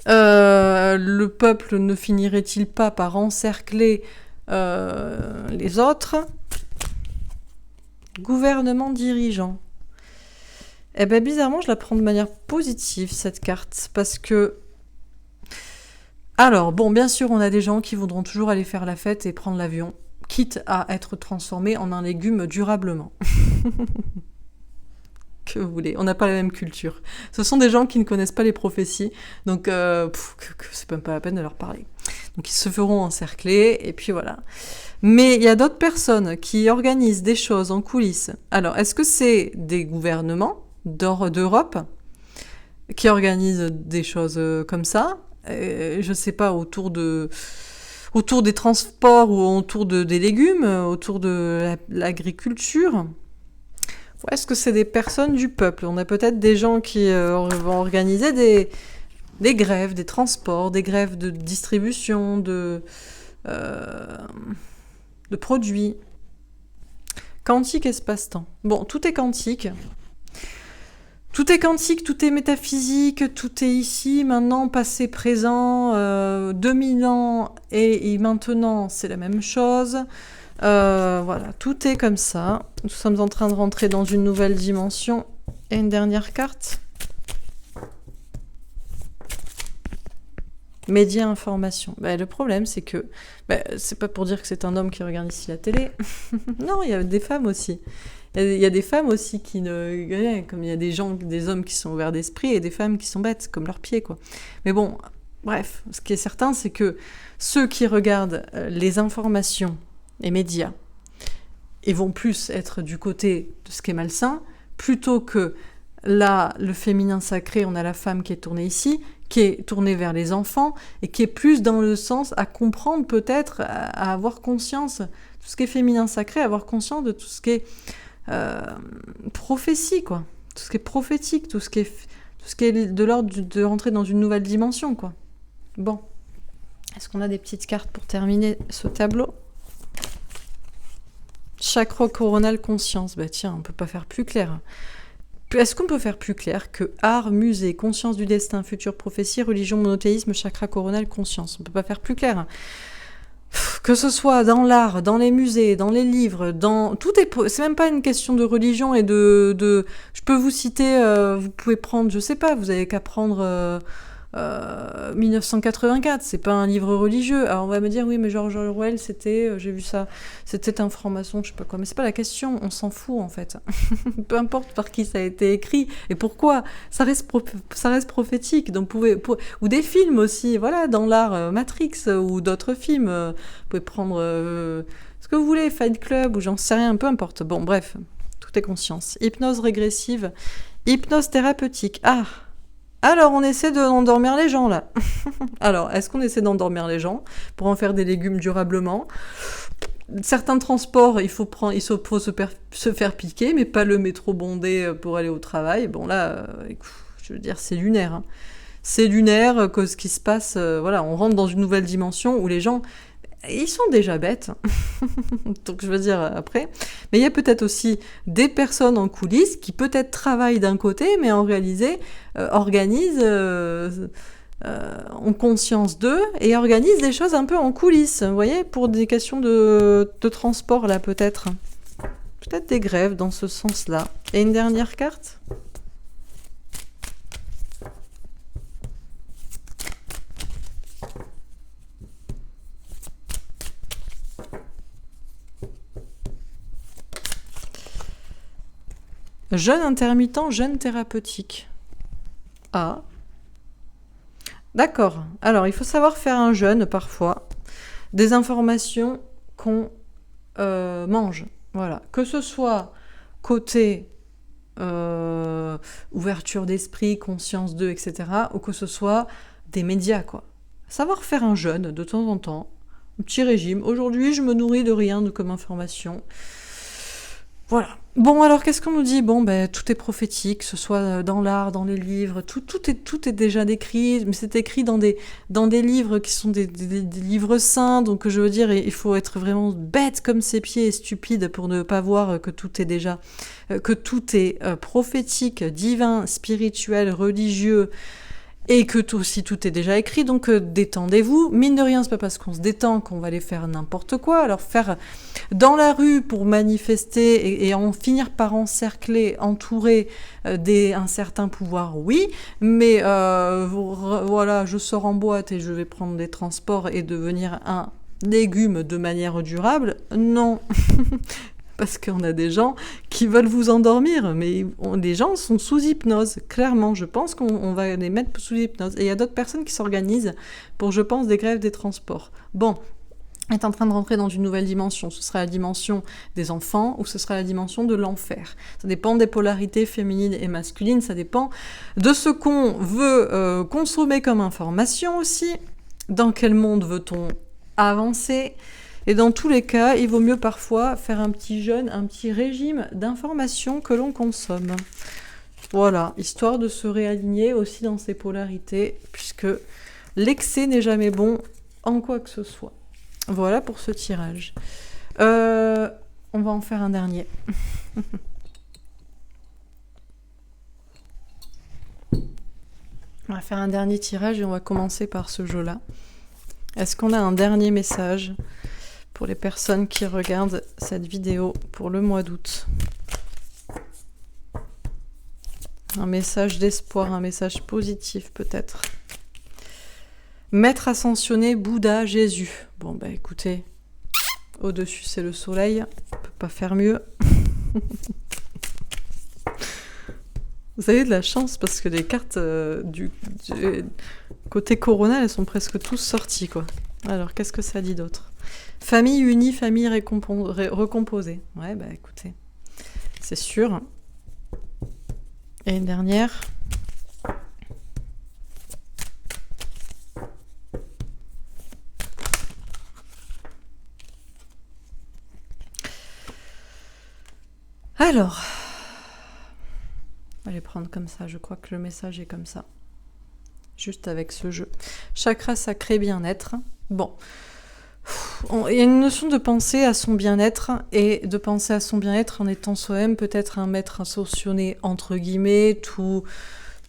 Le peuple ne finirait-il pas par encercler les autres? Gouvernement dirigeant. Eh bien, bizarrement, je la prends de manière positive, cette carte, parce que... Alors, bon, bien sûr, on a des gens qui voudront toujours aller faire la fête et prendre l'avion, quitte à être transformés en un légume durablement. Que vous voulez, on n'a pas la même culture. Ce sont des gens qui ne connaissent pas les prophéties, donc c'est même pas la peine de leur parler. Donc ils se feront encercler, et puis voilà. Mais il y a d'autres personnes qui organisent des choses en coulisses. Alors, est-ce que c'est des gouvernements d'Europe qui organisent des choses comme ça? Je sais pas, autour des transports ou autour des légumes, autour de l'agriculture. Ou est-ce que c'est des personnes du peuple? On a peut-être des gens qui vont organiser des grèves, des transports, des grèves de distribution, de produits. Quantique, espace-temps. Bon, tout est quantique. Tout est quantique, tout est métaphysique, tout est ici, maintenant, passé, présent, 2000 ans et maintenant, c'est la même chose. Voilà, tout est comme ça. Nous sommes en train de rentrer dans une nouvelle dimension. Et une dernière carte. Médias, information. Le problème, c'est que... c'est pas pour dire que c'est un homme qui regarde ici la télé. Non, il y a des femmes aussi. Il y a des femmes aussi qui ne... Comme il y a des hommes qui sont ouverts d'esprit et des femmes qui sont bêtes, comme leurs pieds, quoi. Mais bon, bref, ce qui est certain, c'est que ceux qui regardent les informations, les médias, ils vont plus être du côté de ce qui est malsain, plutôt que là, le féminin sacré, on a la femme qui est tournée ici, qui est tournée vers les enfants, et qui est plus dans le sens à comprendre peut-être, à avoir conscience, tout ce qui est féminin sacré, avoir conscience de tout ce qui est prophétie, quoi. Tout ce qui est prophétique, tout ce qui est de l'ordre de rentrer dans une nouvelle dimension, quoi. Bon. Est-ce qu'on a des petites cartes pour terminer ce tableau? Chakra coronal conscience. Tiens, on peut pas faire plus clair. Est-ce qu'on peut faire plus clair que art, musée, conscience du destin, future prophétie, religion, monothéisme, chakra coronal, conscience? On peut pas faire plus clair. Que ce soit dans l'art, dans les musées, dans les livres, c'est même pas une question de religion et de... Je peux vous citer, vous pouvez prendre, je sais pas, vous avez qu'à prendre 1984, c'est pas un livre religieux. Alors on va me dire, oui, mais George Orwell, j'ai vu ça, c'était un franc-maçon, je sais pas quoi. Mais c'est pas la question, on s'en fout en fait. Peu importe par qui ça a été écrit et pourquoi, ça reste prophétique. Donc ou des films aussi, voilà, dans l'art, Matrix ou d'autres films. Vous pouvez prendre ce que vous voulez, Fight Club ou j'en sais rien, peu importe. Bon, bref, tout est conscience. Hypnose régressive, hypnose thérapeutique. Ah! Alors, on essaie d'endormir les gens, là. Alors, est-ce qu'on essaie d'endormir les gens pour en faire des légumes durablement? Certains transports, il faut se faire piquer, mais pas le métro bondé pour aller au travail. Bon, là, je veux dire, c'est lunaire. Hein. C'est lunaire que ce qui se passe... voilà, on rentre dans une nouvelle dimension où les gens... Ils sont déjà bêtes, donc je veux dire après. Mais il y a peut-être aussi des personnes en coulisses qui peut-être travaillent d'un côté, mais en réalité organisent, ont conscience d'eux et organisent des choses un peu en coulisses, vous voyez, pour des questions de transport là peut-être. Peut-être des grèves dans ce sens-là. Et une dernière carte ? Jeûne intermittent, jeûne thérapeutique. Ah, d'accord. Alors, il faut savoir faire un jeûne parfois des informations qu'on mange. Voilà. Que ce soit côté ouverture d'esprit, conscience d'eux, etc. Ou que ce soit des médias, quoi. Savoir faire un jeûne de temps en temps, un petit régime. Aujourd'hui, je me nourris de rien comme information. Voilà. Bon, alors qu'est-ce qu'on nous dit? Bon, ben tout est prophétique, que ce soit dans l'art, dans les livres, tout est déjà décrit, mais c'est écrit dans des livres qui sont des livres saints, donc je veux dire, il faut être vraiment bête comme ses pieds et stupide pour ne pas voir que tout est déjà, que tout est prophétique, divin, spirituel, religieux, et que tout est déjà écrit, donc détendez-vous. Mine de rien, c'est pas parce qu'on se détend qu'on va aller faire n'importe quoi. Alors faire dans la rue pour manifester et en finir par encercler, entourer un certain pouvoir, oui, mais voilà, je sors en boîte et je vais prendre des transports et devenir un légume de manière durable, non. Parce qu'on a des gens qui veulent vous endormir, mais les gens sont sous hypnose, clairement. Je pense qu'on va les mettre sous hypnose. Et il y a d'autres personnes qui s'organisent pour, je pense, des grèves des transports. Bon, on est en train de rentrer dans une nouvelle dimension. Ce sera la dimension des enfants ou ce sera la dimension de l'enfer. Ça dépend des polarités féminines et masculines, ça dépend de ce qu'on veut consommer comme information aussi. Dans quel monde veut-on avancer ? Et dans tous les cas, il vaut mieux parfois faire un petit jeûne, un petit régime d'informations que l'on consomme. Voilà, histoire de se réaligner aussi dans ces polarités, puisque l'excès n'est jamais bon en quoi que ce soit. Voilà pour ce tirage. On va en faire un dernier. On va faire un dernier tirage et on va commencer par ce jeu-là. Est-ce qu'on a un dernier message pour les personnes qui regardent cette vidéo pour le mois d'août? Un message d'espoir, un message positif peut-être. Maître ascensionné, Bouddha, Jésus. Bon bah écoutez, au-dessus c'est le soleil, on peut pas faire mieux. Vous avez de la chance parce que les cartes du côté Corona, elles sont presque tous sorties, quoi. Alors qu'est-ce que ça dit d'autre? Famille unie, famille recomposée. Ouais, bah écoutez, c'est sûr. Et une dernière. Alors, on va les prendre comme ça. Je crois que le message est comme ça. Juste avec ce jeu. Chakra sacré, bien-être. Bon. Il y a une notion de penser à son bien-être et de penser à son bien-être en étant soi-même peut-être un maître ascensionné entre guillemets,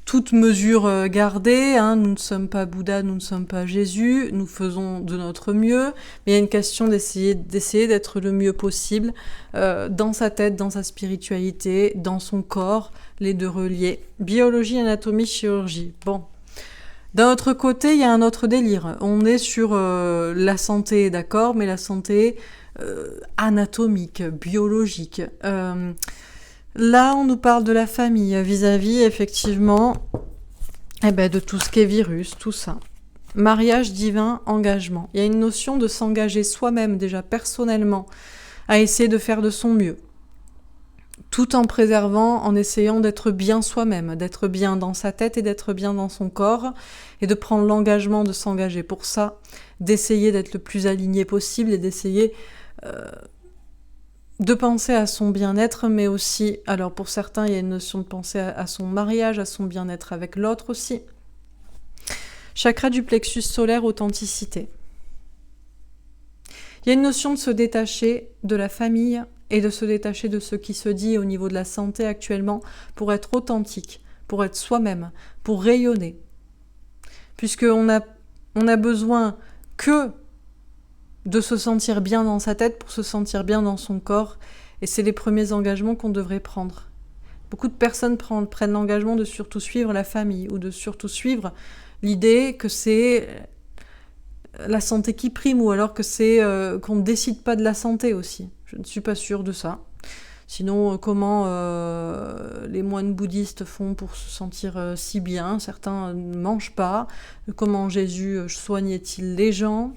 toute mesure gardée. Hein. Nous ne sommes pas Bouddha, nous ne sommes pas Jésus, nous faisons de notre mieux. Mais il y a une question d'essayer d'être le mieux possible dans sa tête, dans sa spiritualité, dans son corps, les deux reliés. Biologie, anatomie, chirurgie. Bon. D'un autre côté, il y a un autre délire. On est sur la santé, d'accord, mais la santé anatomique, biologique. Là, on nous parle de la famille vis-à-vis, effectivement, de tout ce qui est virus, tout ça. Mariage divin, engagement. Il y a une notion de s'engager soi-même, déjà personnellement, à essayer de faire de son mieux. Tout en préservant, en essayant d'être bien soi-même, d'être bien dans sa tête et d'être bien dans son corps, et de prendre l'engagement de s'engager pour ça, d'essayer d'être le plus aligné possible et d'essayer de penser à son bien-être, mais aussi, alors pour certains, il y a une notion de penser à son mariage, à son bien-être avec l'autre aussi. Chakra du plexus solaire, authenticité. Il y a une notion de se détacher de la famille, et de se détacher de ce qui se dit au niveau de la santé actuellement pour être authentique, pour être soi-même, pour rayonner. Puisqu'on a besoin que de se sentir bien dans sa tête pour se sentir bien dans son corps, et c'est les premiers engagements qu'on devrait prendre. Beaucoup de personnes prennent l'engagement de surtout suivre la famille, ou de surtout suivre l'idée que c'est la santé qui prime, ou alors que c'est qu'on ne décide pas de la santé aussi. Je ne suis pas sûre de ça. Sinon, comment les moines bouddhistes font pour se sentir si bien? Certains ne mangent pas. Comment Jésus soignait-il les gens?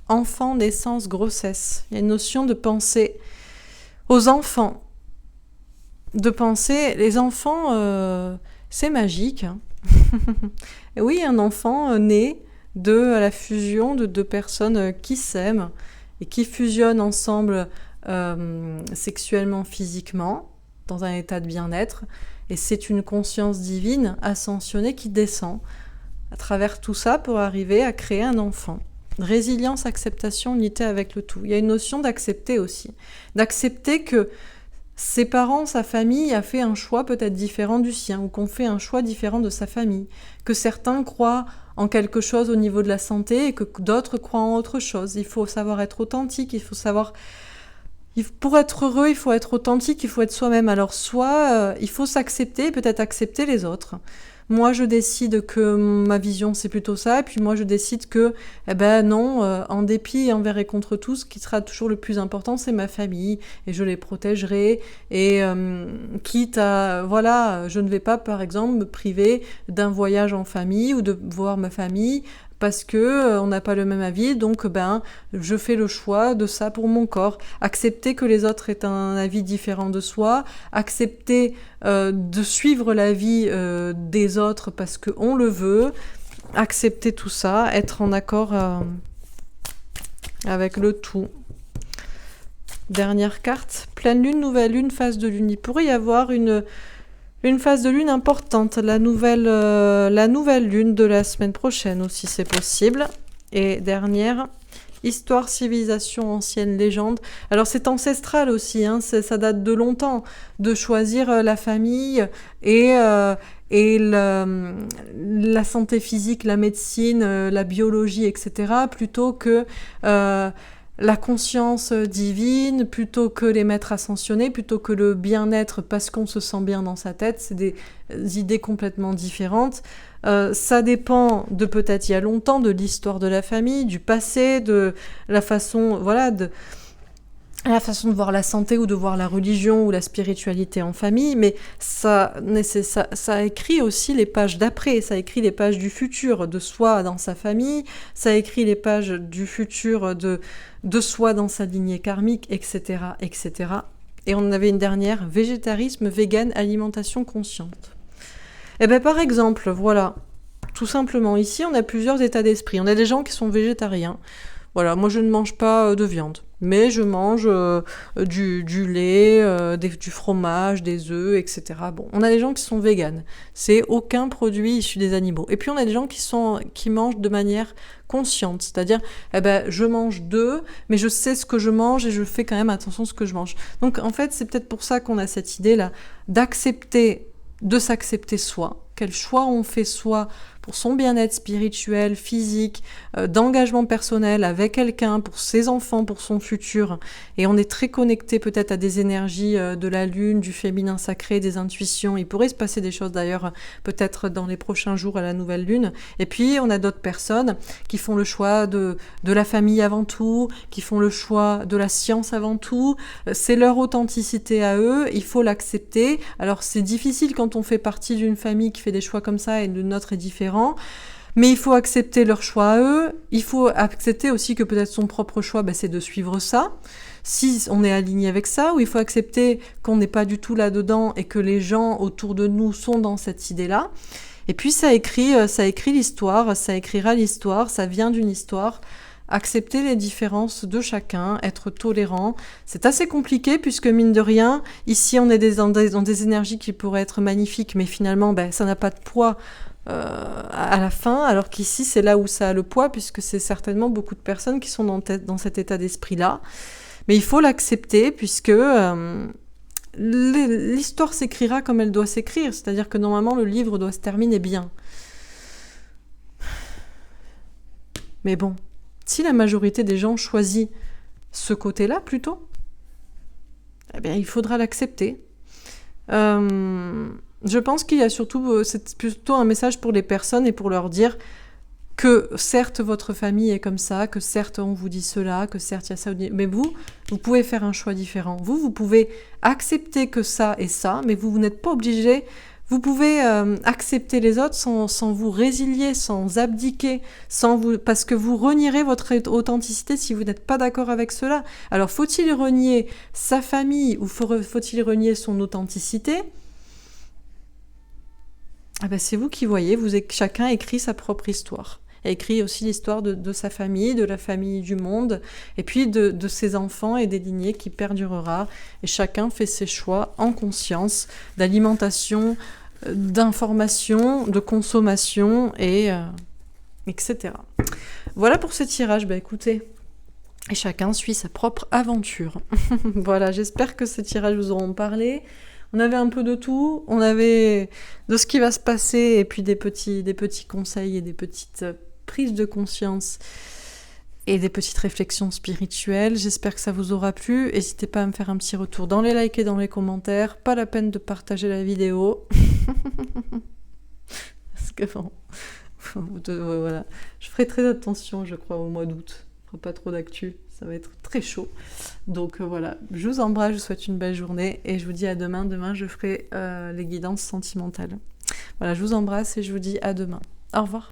Enfant, naissance, grossesse. Il y a une notion de penser aux enfants. De penser, les enfants, c'est magique. Hein. Et oui, un enfant né de la fusion de deux personnes qui s'aiment et qui fusionnent ensemble sexuellement, physiquement, dans un état de bien-être. Et c'est une conscience divine ascensionnée qui descend à travers tout ça pour arriver à créer un enfant. Résilience, acceptation, unité avec le tout. Il y a une notion d'accepter aussi. D'accepter que ses parents, sa famille a fait un choix peut-être différent du sien, ou qu'on fait un choix différent de sa famille, que certains croient en quelque chose au niveau de la santé et que d'autres croient en autre chose. Il faut savoir être authentique, il faut savoir... Pour être heureux, il faut être authentique, il faut être soi-même. Alors soit il faut s'accepter, peut-être accepter les autres. Moi, je décide que ma vision, c'est plutôt ça, et puis moi, je décide que, non, en dépit et envers et contre tout, ce qui sera toujours le plus important, c'est ma famille, et je les protégerai, et quitte à, voilà, je ne vais pas, par exemple, me priver d'un voyage en famille, ou de voir ma famille, parce que on n'a pas le même avis, donc je fais le choix de ça pour mon corps. Accepter que les autres aient un avis différent de soi, accepter de suivre l'avis des autres parce qu'on le veut, accepter tout ça, être en accord avec le tout. Dernière carte, pleine lune, nouvelle lune, phase de lune. Il pourrait y avoir une phase de lune importante, la nouvelle lune de la semaine prochaine aussi, c'est possible. Et dernière, histoire, civilisation, ancienne, légende. Alors c'est ancestral aussi, hein, ça date de longtemps, de choisir la famille et la santé physique, la médecine, la biologie, etc., plutôt que... la conscience divine, plutôt que les maîtres ascensionnés, plutôt que le bien-être parce qu'on se sent bien dans sa tête, c'est des idées complètement différentes. Ça dépend de peut-être il y a longtemps, de l'histoire de la famille, du passé, de la façon, de voir la santé ou de voir la religion ou la spiritualité en famille, mais ça écrit aussi les pages d'après, ça écrit les pages du futur de soi dans sa famille, ça écrit les pages du futur de soi dans sa lignée karmique, etc., etc. Et on avait une dernière, végétarisme, vegan, alimentation consciente. Par exemple, voilà, tout simplement, ici on a plusieurs états d'esprit. On a des gens qui sont végétariens. Voilà, moi je ne mange pas de viande, mais je mange du lait, du fromage, des œufs, etc. Bon, on a des gens qui sont véganes, c'est aucun produit issu des animaux. Et puis on a des gens qui mangent de manière consciente, c'est-à-dire, je mange d'œufs, mais je sais ce que je mange et je fais quand même attention à ce que je mange. Donc en fait, c'est peut-être pour ça qu'on a cette idée-là de s'accepter soi, quel choix on fait soi pour son bien-être spirituel, physique, d'engagement personnel avec quelqu'un, pour ses enfants, pour son futur. Et on est très connecté peut-être à des énergies de la lune, du féminin sacré, des intuitions. Il pourrait se passer des choses d'ailleurs peut-être dans les prochains jours à la nouvelle lune. Et puis on a d'autres personnes qui font le choix de la famille avant tout, qui font le choix de la science avant tout. C'est leur authenticité à eux, il faut l'accepter. Alors c'est difficile quand on fait partie d'une famille qui fait des choix comme ça et le nôtre est différent. Mais il faut accepter leur choix à eux, il faut accepter aussi que peut-être son propre choix, c'est de suivre ça, si on est aligné avec ça, ou il faut accepter qu'on n'est pas du tout là-dedans et que les gens autour de nous sont dans cette idée-là. Et puis ça écrit l'histoire, ça écrira l'histoire, ça vient d'une histoire. Accepter les différences de chacun, être tolérant. C'est assez compliqué puisque mine de rien, ici on est dans des énergies qui pourraient être magnifiques, mais finalement ça n'a pas de poids à la fin, alors qu'ici c'est là où ça a le poids puisque c'est certainement beaucoup de personnes qui sont dans cet état d'esprit-là. Mais il faut l'accepter puisque l'histoire s'écrira comme elle doit s'écrire, c'est-à-dire que normalement le livre doit se terminer bien. Mais bon, si la majorité des gens choisit ce côté-là plutôt, il faudra l'accepter. Je pense qu'il y a surtout, c'est plutôt un message pour les personnes et pour leur dire que certes votre famille est comme ça, que certes on vous dit cela, que certes il y a ça, mais vous pouvez faire un choix différent. Vous pouvez accepter que ça et ça, mais vous n'êtes pas obligé. Vous pouvez accepter les autres sans vous résilier, sans abdiquer, parce que vous renierez votre authenticité si vous n'êtes pas d'accord avec cela. Alors faut-il renier sa famille ou faut-il renier son authenticité ? Ah ben, c'est vous qui voyez, chacun écrit sa propre histoire. Il écrit aussi l'histoire de sa famille, de la famille du monde, et puis de ses enfants et des lignées qui perdurera. Et chacun fait ses choix en conscience d'alimentation, d'information, de consommation, etc. Voilà pour ce tirage. Ben, écoutez, et chacun suit sa propre aventure. Voilà, j'espère que ces tirages vous auront parlé. On avait un peu de tout, on avait de ce qui va se passer, et puis des petits conseils et des petites prises de conscience et des petites réflexions spirituelles. J'espère que ça vous aura plu. N'hésitez pas à me faire un petit retour dans les likes et dans les commentaires. Pas la peine de partager la vidéo. Parce que bon, voilà. Je ferai très attention, je crois, au mois d'août. Il ne fera pas trop d'actu. Ça va être très chaud. Donc voilà, je vous embrasse, je vous souhaite une belle journée et je vous dis à demain. Demain, je ferai les guidances sentimentales. Voilà, je vous embrasse et je vous dis à demain. Au revoir.